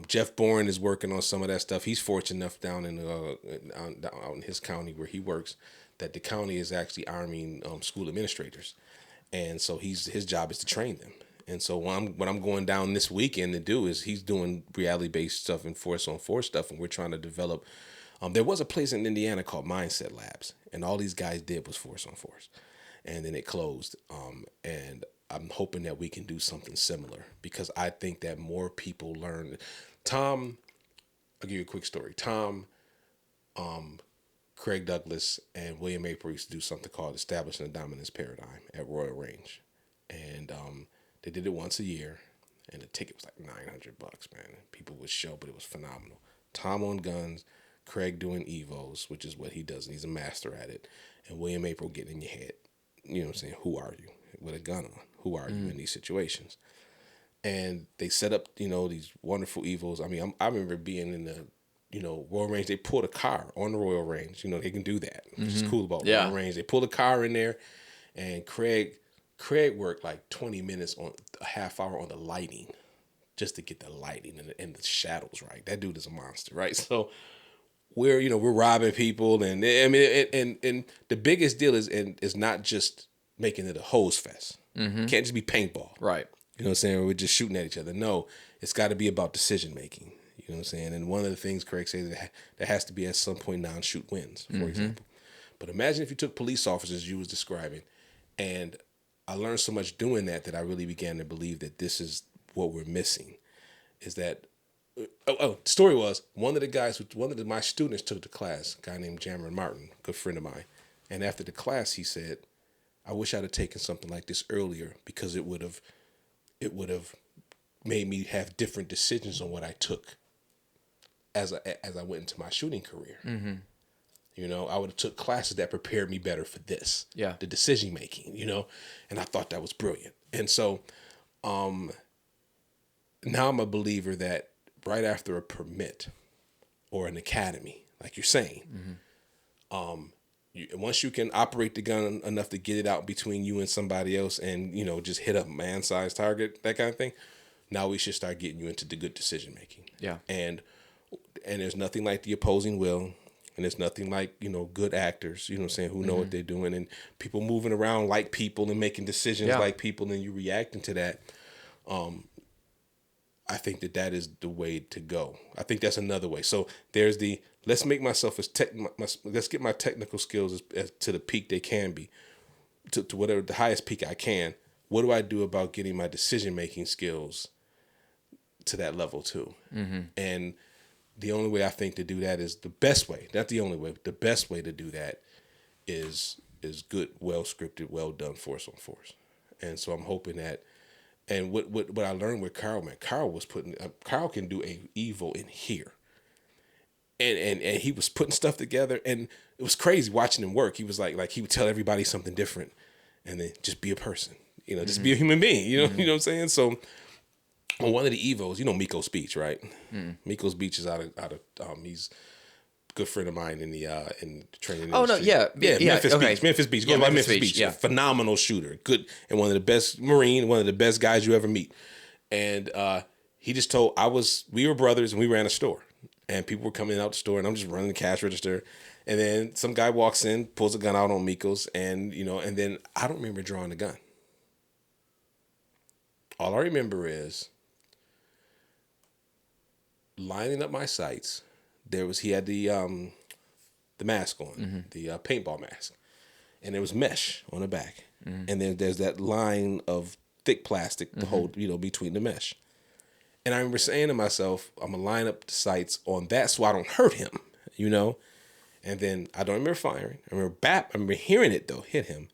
Jeff Boren is working on some of that stuff. He's fortunate enough down out in his county where he works that the county is actually arming school administrators, and so his job is to train them. And so what I'm going down this weekend to do is he's doing reality-based stuff and Force on Force stuff, and we're trying to develop. There was a place in Indiana called Mindset Labs, and all these guys did was Force on Force, and then it closed. And I'm hoping that we can do something similar, because I think that more people learn. Tom, I'll give you a quick story. Tom, Craig Douglas, and William April used to do something called Establishing a Dominance Paradigm at Royal Range, and they did it once a year. and the ticket was like $900, man. People would show, but it was phenomenal. Tom on guns, Craig doing evos, which is what he does, and he's a master at it, and William April getting in your head. You know what I'm saying? Who are you? With a gun on. Who are you in these situations? And they set up, these wonderful evos. I mean, I remember being in the, Royal Range. They pulled a car on the Royal Range. They can do that, which is cool about Royal Range. They pulled a car in there, and Craig worked like 20 minutes on a half hour on the lighting, just to get the lighting and the shadows right. That dude is a monster, right? So we're robbing people, and I mean, and the biggest deal is not just making it a hose fest. It can't just be paintball, right? You know what I'm saying? We're just shooting at each other. No, it's got to be about decision making. You know what I'm saying? And one of the things Craig says that has to be at some point non-shoot wins, for example. But imagine if you took police officers you was describing, and I learned so much doing that I really began to believe that this is what we're missing. Is that the story was one of my students took the class, a guy named Cameron Martin, a good friend of mine, and after the class he said, "I wish I'd have taken something like this earlier because it would have made me have different decisions on what I took as I went into my shooting career. I would have took classes that prepared me better for this. Yeah. The decision making, and I thought that was brilliant. And so now I'm a believer that right after a permit or an academy, like you're saying, once you can operate the gun enough to get it out between you and somebody else and, just hit a man-sized target, that kind of thing, now we should start getting you into the good decision making. Yeah. And there's nothing like the opposing will, and there's nothing like, good actors, who know what they're doing, and people moving around like people and making decisions like people, and you reacting to that. I think that is the way to go. I think that's another way. So there's let's make myself let's get my technical skills as to the peak they can be, to whatever the highest peak I can. What do I do about getting my decision-making skills to that level too? And the only way I think to do that is the best way, not the only way, the best way to do that is good, well-scripted, well-done force on force. And so I'm hoping that, and what I learned with Carl, man, Carl can do a Evo in here. And he was putting stuff together, and it was crazy watching him work. He was like he would tell everybody something different, and then just be a person, just be a human being, you know what I'm saying? So on one of the Evos, Miko's Beach, right? Miko's Beach is out of he's a good friend of mine in the training industry. Oh no, yeah, Memphis okay. Beach, Memphis Beach. Yeah, Go by Memphis Beach. Yeah. Phenomenal shooter, good, and one of the best Marine, one of the best guys you ever meet. And he just told we were brothers and we ran a store, and people were coming out the store, and I'm just running the cash register, and then some guy walks in, pulls a gun out on Miko's, and and then I don't remember drawing the gun. All I remember is lining up my sights. He had the mask on, the paintball mask, and there was mesh on the back, and then there's that line of thick plastic to hold, between the mesh. And I remember saying to myself, I'm gonna line up the sights on that so I don't hurt him, And then I don't remember firing. I remember hearing it though, hit him,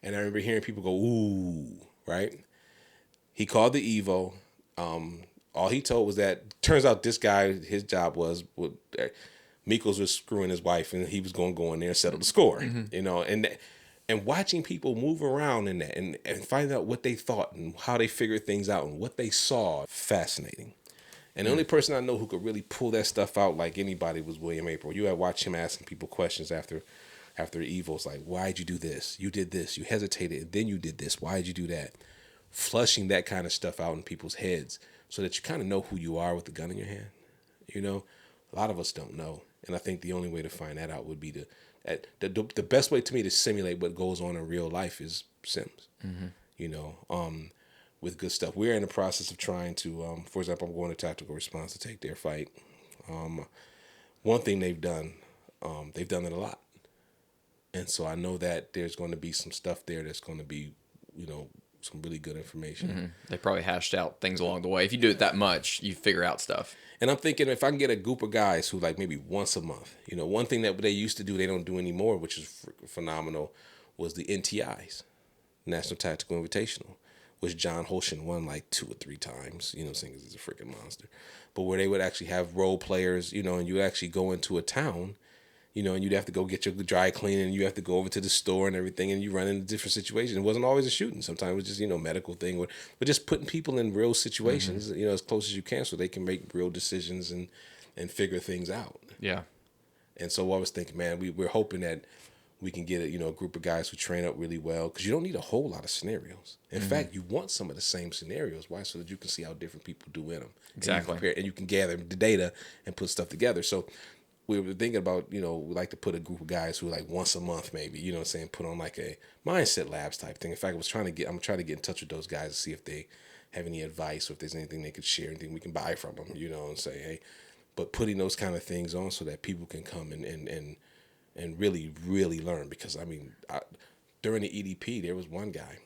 and I remember hearing people go ooh, right? He called the Evo. All he told was that, turns out this guy, his job was, Mikos was screwing his wife, and he was going to go in there and settle the score, and watching people move around in that and find out what they thought and how they figured things out and what they saw, fascinating. And the only person I know who could really pull that stuff out like anybody was William April. You had watched him asking people questions after Evos, like, why'd you do this? You did this. You hesitated, and then you did this. Why'd you do that? Flushing that kind of stuff out in people's heads so that you kind of know who you are with the gun in your hand. A lot of us don't know. And I think the only way to find that out would be the best way to me to simulate what goes on in real life is Sims. With good stuff. We're in the process of trying to, for example, I'm going to Tactical Response to take their fight. One thing they've done it a lot. And so I know that there's going to be some stuff there that's going to be, some really good information. They probably hashed out things along the way. If you do it that much, you figure out stuff. And I'm thinking if I can get a group of guys who like maybe once a month, one thing that they used to do, they don't do anymore, which is phenomenal, was the NTIs, National Tactical Invitational, which John Holshin won like 2 or 3 times, you know, saying he's a freaking monster. But where they would actually have role players, you know, and you would actually go into a town, you know, and you'd have to go get your dry cleaning, and you have to go over to the store and everything, and you run into different situations. It wasn't always a shooting. Sometimes it was just, you know, medical thing, but just putting people in real situations, you know, as close as you can, so they can make real decisions and figure things out. Yeah. And so I was thinking, man, we're hoping that we can get a group of guys who train up really well, because you don't need a whole lot of scenarios. In fact, you want some of the same scenarios. Why? So that you can see how different people do in them. Exactly. And you can gather the data and put stuff together. So we were thinking about, you know, we like to put a group of guys who like once a month maybe, you know what I'm saying, put on like a mindset labs type thing. In fact, I'm trying to get in touch with those guys to see if they have any advice or if there's anything they could share, anything we can buy from them, you know, and say, hey, but putting those kind of things on so that people can come and really, really learn. Because, I mean, during the EDP, there was one guy,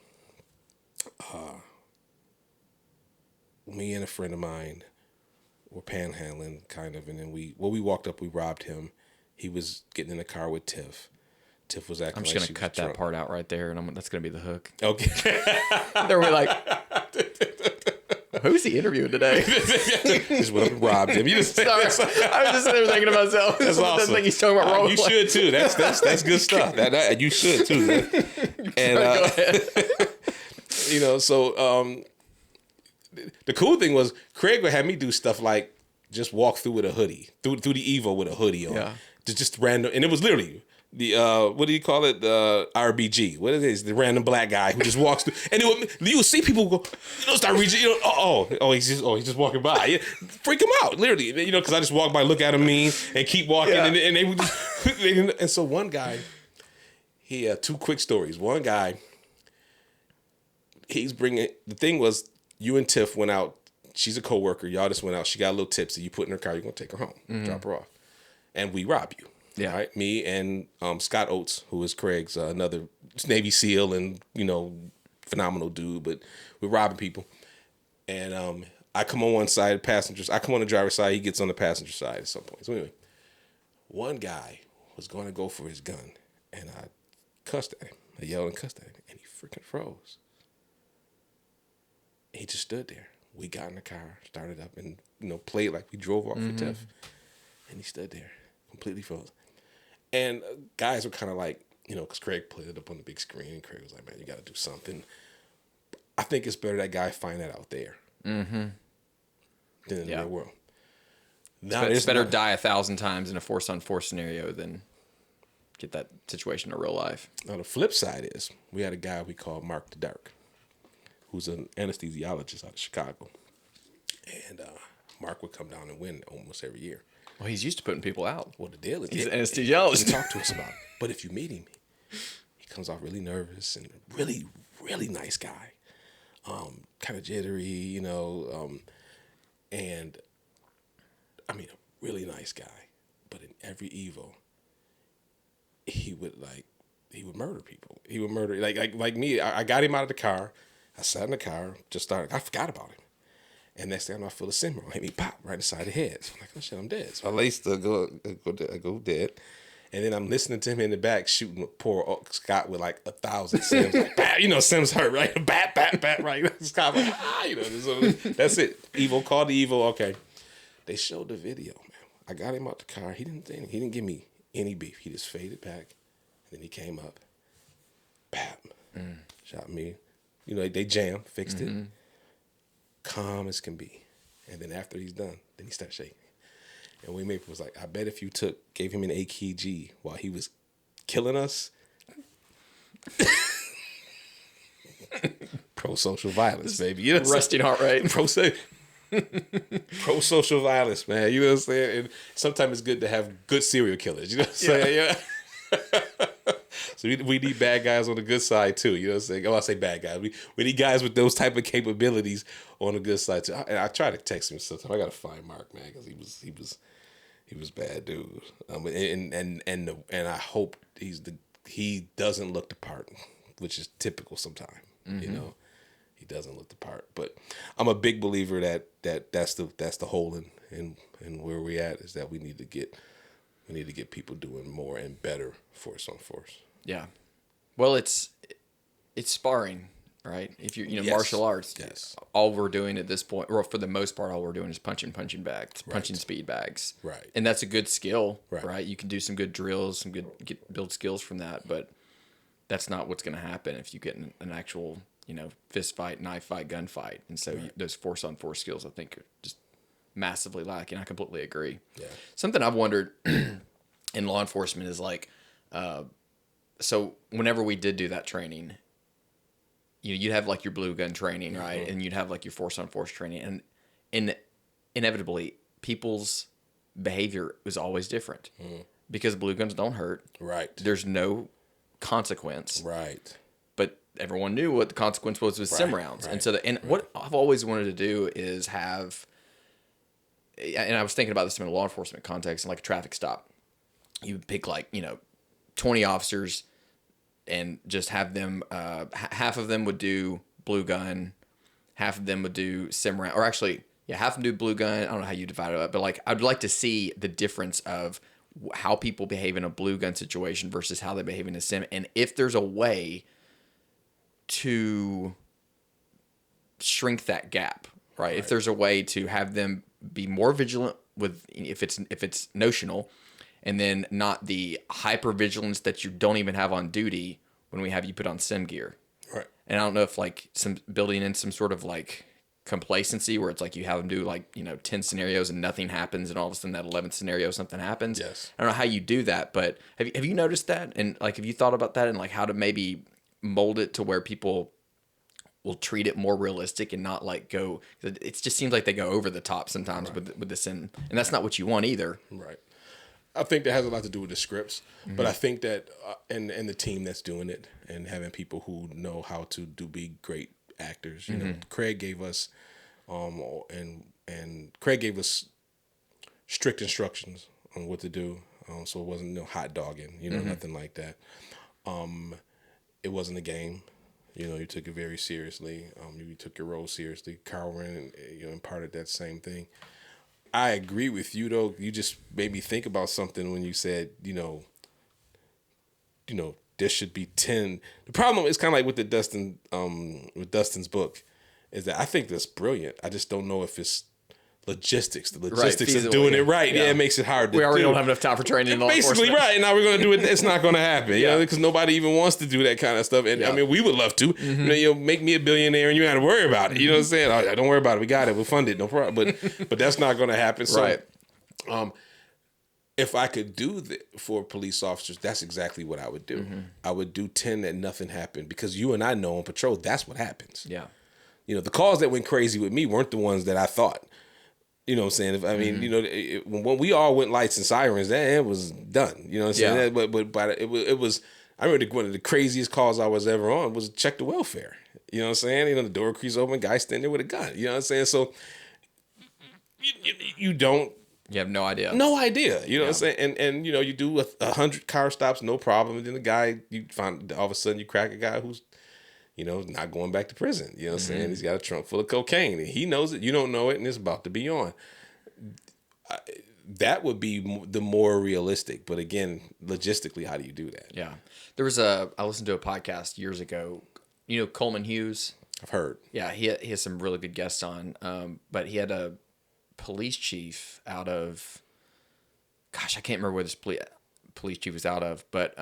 me and a friend of mine were panhandling, kind of, and then we walked up, we robbed him. He was getting in the car with Tiff. Tiff was acting I'm just like going she to cut was that drunk. part out right there, and that's going to be the hook. Okay. They were like, who's he interviewing today? Just went up and robbed him. You just Sorry, I was just sitting there thinking to myself, That's awesome. think he's talking about role You play. should too. That's good stuff. That you should too. Man. And Go ahead. you know, so the cool thing was Craig would have me do stuff like just walk through with a hoodie, through the Evo with a hoodie on. Yeah. Just random, and it was literally the what do you call it? The RBG. What it is? The random black guy who just walks through, and you would see people go, you know, start reaching, you know, he's just walking by. Yeah. Freak him out, literally, you know, because I just walk by, look at him mean, and keep walking, Yeah. and they would just, and so one guy, he had 2 quick stories. One guy, he's bringing, the thing was, you and Tiff went out. She's a coworker. Y'all just went out. She got a little tipsy. You put in her car. You're gonna take her home, drop her off, and we rob you. Yeah. Right? Me and Scott Oates, who is Craig's another Navy SEAL and, you know, phenomenal dude, but we're robbing people. And I come on one side, passengers. I come on the driver's side. He gets on the passenger side at some point. So anyway, one guy was going to go for his gun, and I cussed at him. I yelled and cussed at him, and he freaking froze. He just stood there. We got in the car, started up, and, you know, played like we drove off with Tiff. And he stood there, completely froze. And guys were kind of like, you know, because Craig played it up on the big screen, and Craig was like, man, you got to do something. I think it's better that guy find that out there than in the real world. Now, It's better die 1,000 times in a force-on-force scenario than get that situation in real life. Now, the flip side is we had a guy we call Mark the Dark, who's an anesthesiologist out of Chicago. And Mark would come down and win almost every year. Well, he's used to putting people out. Well, the deal is He's an he anesthesiologist. talk to us about it. But if you meet him, he comes off really nervous and really, really nice guy. Kind of jittery, you know, and I mean, a really nice guy. But in every Evo, he would murder people. He would murder like me. I got him out of the car. I sat in the car, just started. I forgot about him. And next thing I know, I feel a simmer hit me, pop, right inside the head. So I'm like, oh shit, I'm dead. So I laced to go dead. And then I'm listening to him in the back shooting poor Scott with like 1,000 Sims. Like, bat, you know, Sims hurt, right? Bat, right? Scott like, you know, so that's it. Evo, called the Evo, okay. They showed the video, man. I got him out the car. He didn't give me any beef. He just faded back. And then he came up, bap, shot me. You know, they jammed, fixed it. Calm as can be. And then after he's done, then he starts shaking. And Waymaker was like, I bet if you gave him an AKG while he was killing us. Pro-social violence, baby. You know what I'm Resting heart rate. Pro-social violence, man. You know what I'm saying? And sometimes it's good to have good serial killers. You know what I'm saying? Yeah. So we need bad guys on the good side too. You know what I'm saying? Oh, I say bad guys. We need guys with those type of capabilities on the good side too. And I try to text him sometimes. I gotta find Mark, man, because he was bad dude. And I hope he doesn't look the part, which is typical sometimes. You know, he doesn't look the part. But I'm a big believer that's the hole in where we at, is that we need to get people doing more and better force on force. Yeah. Well, it's sparring. right? If you're, Yes. martial arts, Yes. all we're doing at this point, or for the most part, all we're doing is punching bags, punching speed bags. Right. And that's a good skill, Right. right? You can do some good drills, build skills from that, but that's not what's going to happen if you get in an actual, fist fight, knife fight, gunfight. And so those force on force skills, I think, are just massively lacking. I completely agree. Yeah. Something I've wondered in law enforcement is like, so whenever we did do that training, you'd have like your blue gun training, right? And you'd have like your force on force training, and inevitably people's behavior was always different because blue guns don't hurt. Right. There's no consequence. Right. But everyone knew what the consequence was with sim rounds. And so, what I've always wanted to do is have, and I was thinking about this in a law enforcement context, and like a traffic stop. You pick like, 20 officers and just have them, half of them would do blue gun, half of them would do sim round, or actually, half of them do blue gun. I don't know how you divide it up, but like, I'd like to see the difference of how people behave in a blue gun situation versus how they behave in a sim. And if there's a way to shrink that gap, right? If there's a way to have them be more vigilant with, if it's notional, and then not the hyper vigilance that you don't even have on duty when we have you put on sim gear. Right. And I don't know if like some building in some sort of like complacency where it's like you have them do like, 10 scenarios and nothing happens, and all of a sudden that 11th scenario something happens. Yes. I don't know how you do that, but have you noticed that? And like, have you thought about that and like how to maybe mold it to where people will treat it more realistic and not like go, it just seems like they go over the top sometimes with the sim, and that's not what you want either. Right. I think that has a lot to do with the scripts, but I think that and the team that's doing it and having people who know how to be great actors. You know, Craig gave us, and Craig gave us strict instructions on what to do. So it wasn't no hot dogging, nothing like that. It wasn't a game. You took it very seriously. You took your role seriously. Carl ran, imparted that same thing. I agree with you though. You just made me think about something when you said, there should be 10. The problem is kind of like with with Dustin's book, is that I think that's brilliant. I just don't know if it's logistics. The logistics of doing it right. Yeah, it makes it hard to do. We already don't have enough time for training in law Basically, enforcement. right. Now we're going to do it. It's not going to happen, because nobody even wants to do that kind of stuff. And I mean, we would love to. Make me a billionaire and you don't have to worry about it. You know what I'm saying? Oh, don't worry about it. We got it. We'll fund it. No problem. But that's not going to happen. So, Right. If I could do that for police officers, that's exactly what I would do. I would do 10 that nothing happened, because you and I know on patrol, that's what happens. Yeah. The calls that went crazy with me weren't the ones that I thought. You know what I'm saying? When we all went lights and sirens, it was done. You know what I'm saying? Yeah. But it was, I remember one of the craziest calls I was ever on was check the welfare. You know what I'm saying? The door creaks open, guy standing there with a gun. You know what I'm saying? So you don't. You have no idea. No idea. You know what I'm saying? And you do 100 car stops, no problem. And then the guy, you find all of a sudden you crack a guy who's, not going back to prison. You know what I'm saying? He's got a trunk full of cocaine. And he knows it. You don't know it. And it's about to be on. That would be the more realistic. But again, logistically, how do you do that? Yeah. I listened to a podcast years ago. Coleman Hughes? I've heard. Yeah, he has some really good guests on. But he had a police chief out of, gosh, I can't remember where this police chief was out of. But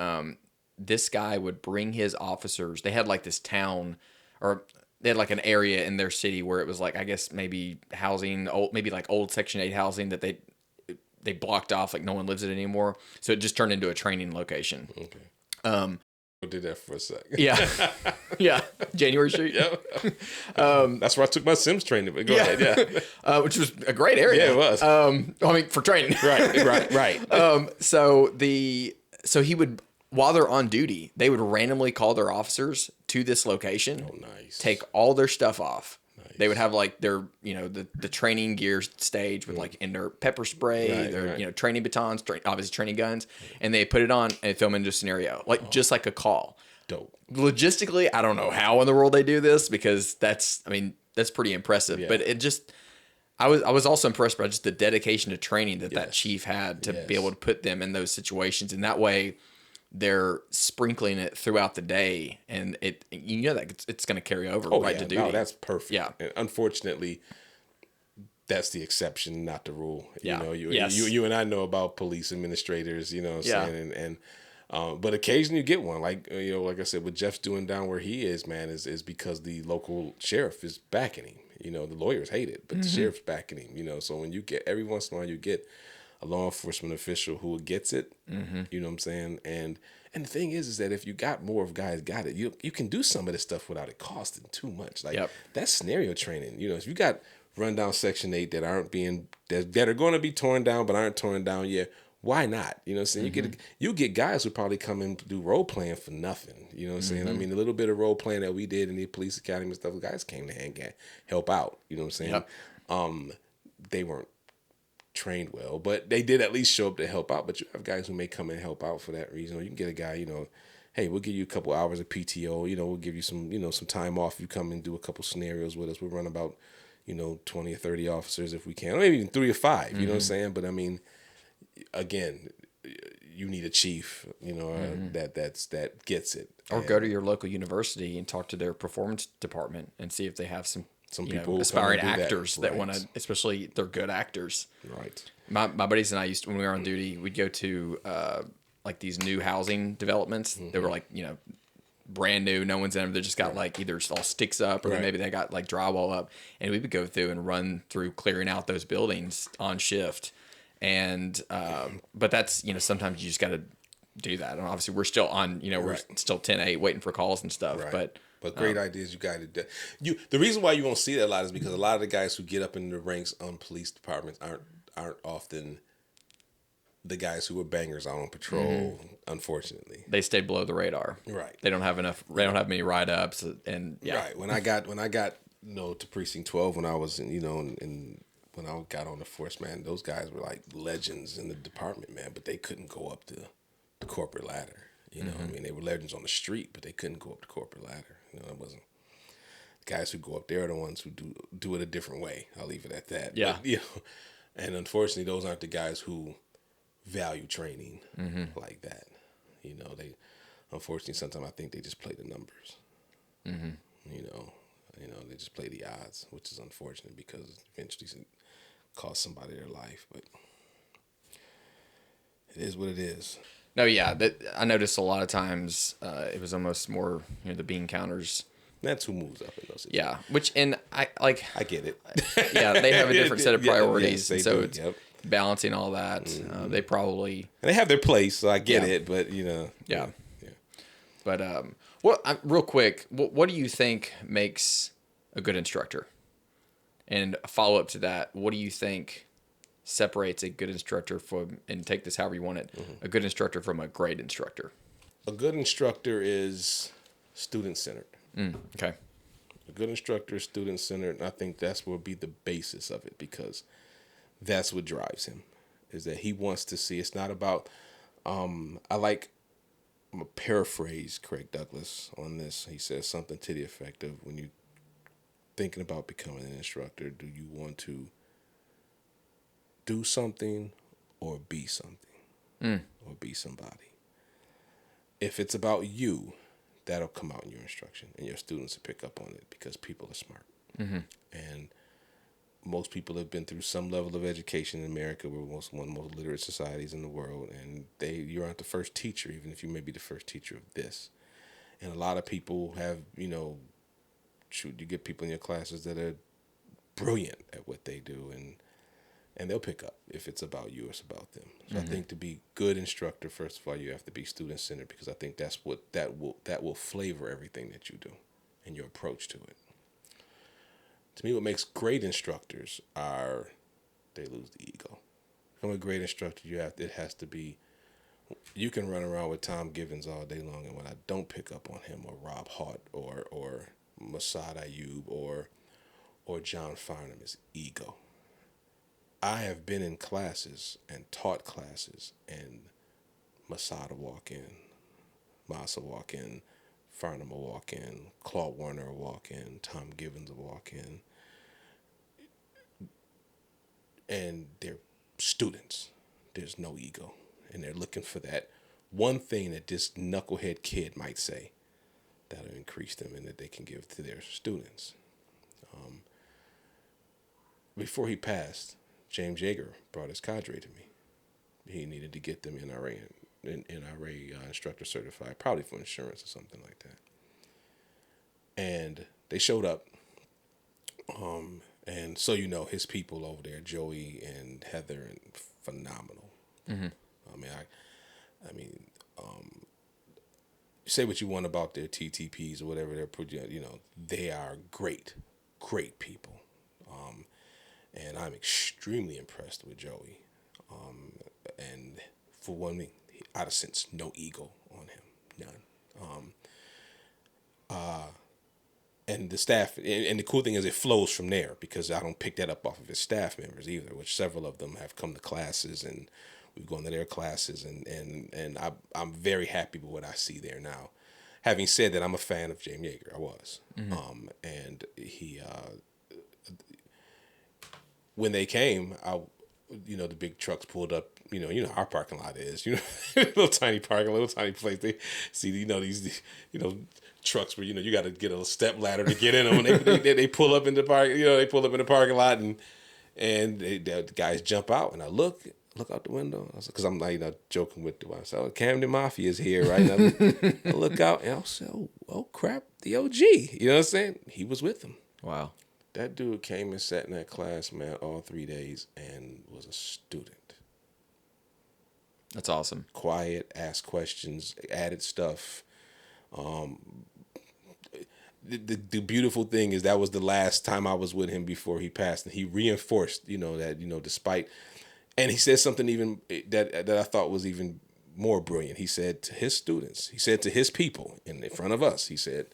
this guy would bring his officers. They had like this town, or they had like an area in their city where it was like, I guess maybe housing, maybe like old Section 8 housing that they blocked off, like no one lives it anymore. So it just turned into a training location. Okay. I did that for a second. Yeah. Yeah. January Street. Yeah. That's where I took my Sims training. But go ahead. Yeah. Which was a great area. Yeah, it was. For training. Right. So he would, while they're on duty, they would randomly call their officers to this location. Oh, nice. Take all their stuff off. Nice. They would have like their, the training gear stage with like inert pepper spray, their, training batons, obviously training guns, and they put it on and film into a scenario, just like a call. Dope. Logistically, I don't know how in the world they do this, because that's pretty impressive. Yeah. But it just, I was also impressed by just the dedication to training that chief had to be able to put them in those situations. And that way they're sprinkling it throughout the day, and that it's going to carry over Oh, right yeah, to duty. no, that's perfect. Yeah. And unfortunately, that's the exception, not the rule. Yeah. You know, Yes. you and I know about police administrators, you know what I'm Yeah. saying? But occasionally you get one, like, like I said, what Jeff's doing down where he is, man, is because the local sheriff is backing him. You know, the lawyers hate it, but the sheriff's backing him, you know. So when you get, every once in a while, you get a law enforcement official who gets it, you know what I'm saying? And the thing is that if you got more of guys got it, you can do some of this stuff without it costing too much. Like, Yep. that's scenario training. You know, if you got rundown Section 8 that aren't being, that are going to be torn down but aren't torn down yet, why not? You know what I'm saying? You get guys who probably come and do role playing for nothing. You know what I'm saying? I mean, a little bit of role playing that we did in the police academy and stuff, the guys came to help out. You know what I'm saying? Yep. They weren't trained well, but they did at least show up to help out. But you have guys who may come and help out for that reason. Or you can get a guy, hey, we'll give you a couple hours of PTO. We'll give you some, some time off. You come and do a couple scenarios with us. We'll run about, 20 or 30 officers if we can, or maybe even 3 or 5. You know what I'm saying? But I mean, again, you need a chief, that gets it. Or go to your local university and talk to their performance department and see if they have some people aspiring come and do actors that Right. want to, especially they're good actors. Right. My buddies and I used to, when we were on duty, we'd go to like these new housing developments. They were like, brand new, no one's in them. They just got like either all sticks up or then Right. maybe they got like drywall up. And we would go through and run through clearing out those buildings on shift. And but that's, sometimes you just got to do that. And obviously we're still on, we're Right. still 10-8 waiting for calls and stuff. Right. But great ideas you got to do. The reason why you won't see that a lot is because a lot of the guys who get up in the ranks on police departments aren't often the guys who were bangers out on patrol. Unfortunately, they stayed below the radar. Right. They don't have enough. They don't have many write ups. And yeah. Right. When I got to precinct 12, when I was in when I got on the force, man, those guys were like legends in the department, man. But they couldn't go up the corporate ladder. I mean, they were legends on the street, but they couldn't go up the corporate ladder. It wasn't. The guys who go up there are the ones who do it a different way. I'll leave it at that. Yeah. But, and unfortunately, those aren't the guys who value training like that. They unfortunately sometimes I think they just play the numbers. They just play the odds, which is unfortunate because eventually it costs somebody their life. But it is what it is. No, yeah. That I noticed a lot of times it was almost more the bean counters. That's who moves up in those situations. Yeah, which and I get it. Yeah, they have a different set of priorities, yes, so do. it's Yep. balancing all that. They probably And they have their place, so I get Yeah. it. But yeah. But real quick, what do you think makes a good instructor? And a follow up to that, what do you think separates a good instructor from, and take this however you want it, a good instructor from a great instructor? A good instructor is student centered. Okay. A good instructor is student centered, and I think that's what will be the basis of it because that's what drives him. Is that he wants to see. It's not about. I'm gonna paraphrase Craig Douglas on this. He says something to the effect of, when you're thinking about becoming an instructor, do you want to do something or be something or be somebody? If it's about you, that'll come out in your instruction, and your students will pick up on it because people are smart. And most people have been through some level of education in America. We're one of the most literate societies in the world, and you aren't the first teacher, even if you may be the first teacher of this. And a lot of people have, you get people in your classes that are brilliant at what they do, and they'll pick up if it's about you or it's about them. So I think to be good instructor, first of all, you have to be student centered, because I think that's what that will flavor everything that you do and your approach to it. To me, what makes great instructors are they lose the ego. To become a great instructor, it has to be. You can run around with Tom Givens all day long, and when I don't pick up on him, or Rob Hart, or Masad Ayub, or John Farnham, is ego. I have been in classes and taught classes, and Masad will walk in, Masa will walk in, Farnham will walk in, Claude Warner will walk in, Tom Givens will walk in, and they're students. There's no ego, and they're looking for that one thing that this knucklehead kid might say that'll increase them and that they can give to their students. Before he passed, James Yeager brought his cadre to me. He needed to get them NRA instructor certified, probably for insurance or something like that. And they showed up. And so, his people over there, Joey and Heather, and phenomenal. Mm-hmm. I mean, say what you want about their TTPs or whatever they're, they are great people. And I'm extremely impressed with Joey. And for one thing, out of sense, no ego on him, none. And the staff, and the cool thing is it flows from there, because I don't pick that up off of his staff members either, which several of them have come to classes and we've gone to their classes, and I'm very happy with what I see there now. Having said that, I'm a fan of James Yeager. I was. Mm-hmm. And he, when they came, the big trucks pulled up. Our parking lot is, little tiny parking, little tiny place. They see, these, trucks where you got to get a step ladder to get in them. And they pull up in the park. They pull up in the parking lot, and the guys jump out, and I look out the window, because I'm like joking with the wife. So Camden Mafia is here, right? I look out, and I say, oh crap, the OG. You know what I'm saying? He was with them. Wow. That dude came and sat in that class, man, all 3 days, and was a student. That's awesome. Quiet, asked questions, added stuff. The beautiful thing is that was the last time I was with him before he passed, and he reinforced, that despite, and he said something even that I thought was even more brilliant. He said to his students, he said to his people in front of us, he said,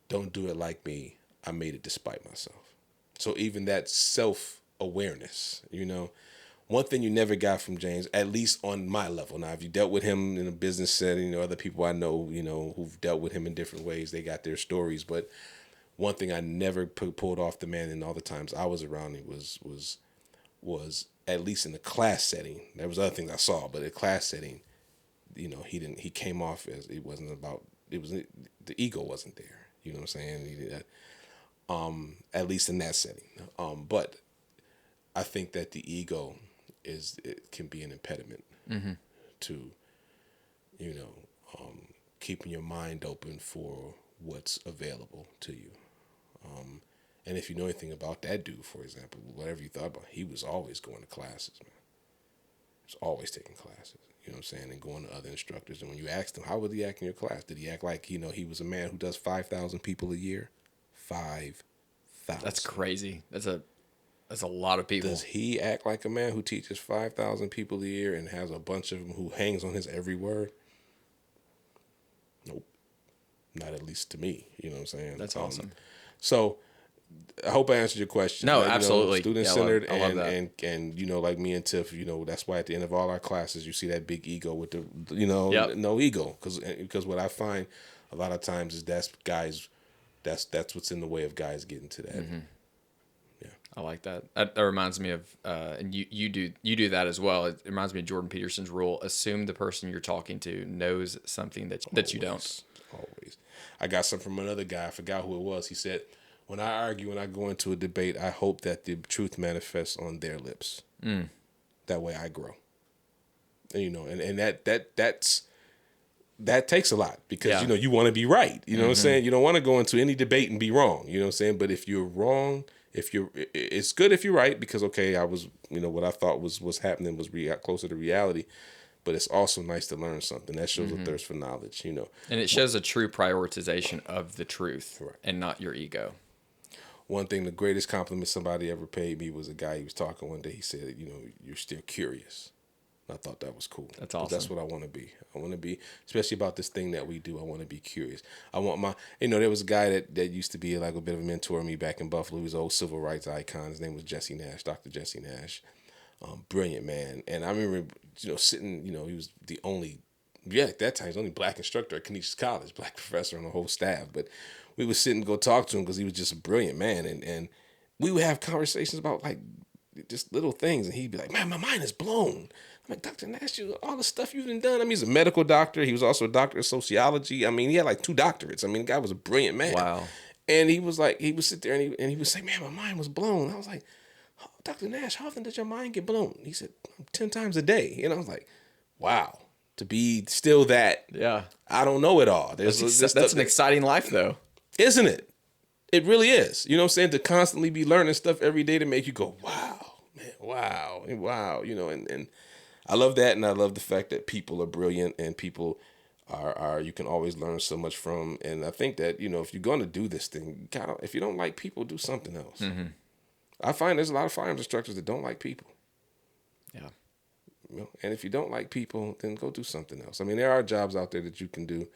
"Don't do it like me. I made it despite myself." So even that self-awareness, one thing you never got from James, at least on my level. Now, if you dealt with him in a business setting, other people I know, who've dealt with him in different ways, they got their stories. But one thing I never pulled off the man in all the times I was around him was at least in the class setting. There was other things I saw, but in class setting, he came off as the ego wasn't there. You know what I'm saying? At least in that setting. But I think that the ego it can be an impediment to, keeping your mind open for what's available to you. And if you know anything about that dude, for example, whatever you thought about, he was always going to classes, man. He was always taking classes. You know what I'm saying? And going to other instructors. And when you asked him, how would he act in your class? Did he act like, he was a man who does 5,000 people a year? 5,000. That's crazy. That's a lot of people. Does he act like a man who teaches 5,000 people a year and has a bunch of them who hangs on his every word? Nope. Not at least to me. You know what I'm saying? That's awesome. So I hope I answered your question. No, absolutely. Student-centered, I love that. and like me and Tiff, that's why at the end of all our classes, you see that big ego with the, Yep. no ego. Because what I find a lot of times is that's what's in the way of guys getting to that. Mm-hmm. Yeah, I like that. That reminds me of, and you do that as well. It reminds me of Jordan Peterson's rule: assume the person you're talking to knows something that you don't. Always. I got some from another guy. I forgot who it was. He said, "When I argue, when I go into a debate, I hope that the truth manifests on their lips. That way, I grow." And that takes a lot, because you want to be right. You know what I'm saying? You don't want to go into any debate and be wrong. You know what I'm saying? But if you're wrong, it's good if you're right, because I was, what I thought was happening was closer to reality. But it's also nice to learn something. That shows a thirst for knowledge. And it shows a true prioritization of the truth, right, and not your ego. One thing, the greatest compliment somebody ever paid me was a guy, he was talking one day. He said, "You're still curious." I thought that was cool. That's awesome. That's what I want to be. I want to be, especially about this thing that we do, I want to be curious. I want there was a guy that used to be like a bit of a mentor to me back in Buffalo. He was an old civil rights icon. His name was Jesse Nash, Dr. Jesse Nash. Brilliant man. And I remember, sitting, he was the only, at that time, he was the only black instructor at Canisius College, black professor on the whole staff. But we would sit and go talk to him because he was just a brilliant man. And we would have conversations about like just little things. And he'd be like, "Man, my mind is blown. I'm like, Dr. Nash, all the stuff you've done. I mean, he's a medical doctor. He was also a doctor of sociology. I mean, he had like 2 doctorates. I mean, the guy was a brilliant man. Wow. And he was like, he would sit there and he would say, man, my mind was blown. I was like, oh, Dr. Nash, how often does your mind get blown? He said, 10 times a day. And I was like, wow, to be still that. Yeah. I don't know it all. That's an exciting life, though. Isn't it? It really is. You know what I'm saying? To constantly be learning stuff every day to make you go, wow, man, wow, and wow. You know, and I love that, and I love the fact that people are brilliant and people are you can always learn so much from. And I think that, you know, if you're going to do this thing, if you don't like people, do something else. Mm-hmm. I find there's a lot of firearms instructors that don't like people. Yeah. You know, and if you don't like people, then go do something else. I mean, there are jobs out there that you can do,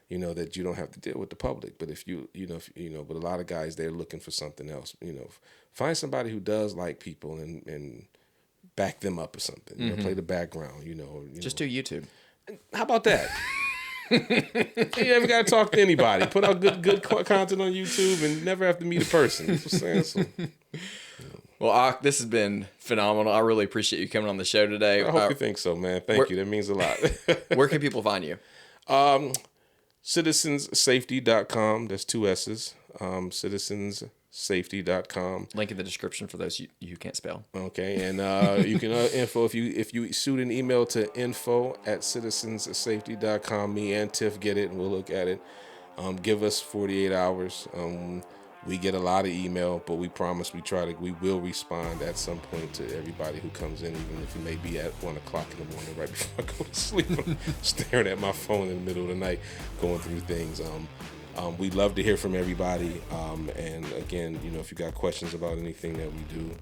you know, that you don't have to deal with the public. But if but a lot of guys, they're looking for something else. You know, find somebody who does like people and back them up or something. You know, play the background. Just do YouTube. How about that? You never got to talk to anybody. Put out good content on YouTube and never have to meet a person. That's what I'm saying. So, well, this has been phenomenal. I really appreciate you coming on the show today. I hope you think so, man. Thank you. That means a lot. Where can people find you? Citizensafety.com. That's 2 S's. Citizensafety.com. Link in the description for those you can't spell. Okay, and you can info if you shoot an email to info@citizensafety.com. Me and Tiff get it, and we'll look at it. Give us 48 hours. We get a lot of email, but we promise we will respond at some point to everybody who comes in, even if it may be at 1 o'clock in the morning, right before I go to sleep. I'm staring at my phone in the middle of the night, going through things. We'd love to hear from everybody. And again, you know, if you got questions about anything that we do,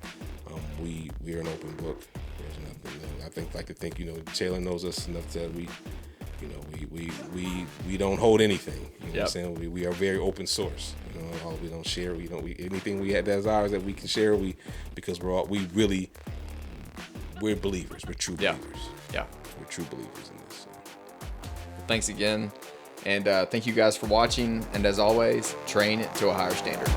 we're an open book. There's nothing. You know, I like to think, you know, Taylor knows us enough that we don't hold anything. You know what I'm saying? We are very open source. You know, we don't share. Anything we have that's ours that we can share. Because we're believers. We're true believers. Yeah. We're true believers in this. So. Thanks again. And thank you guys for watching. And as always, train to a higher standard.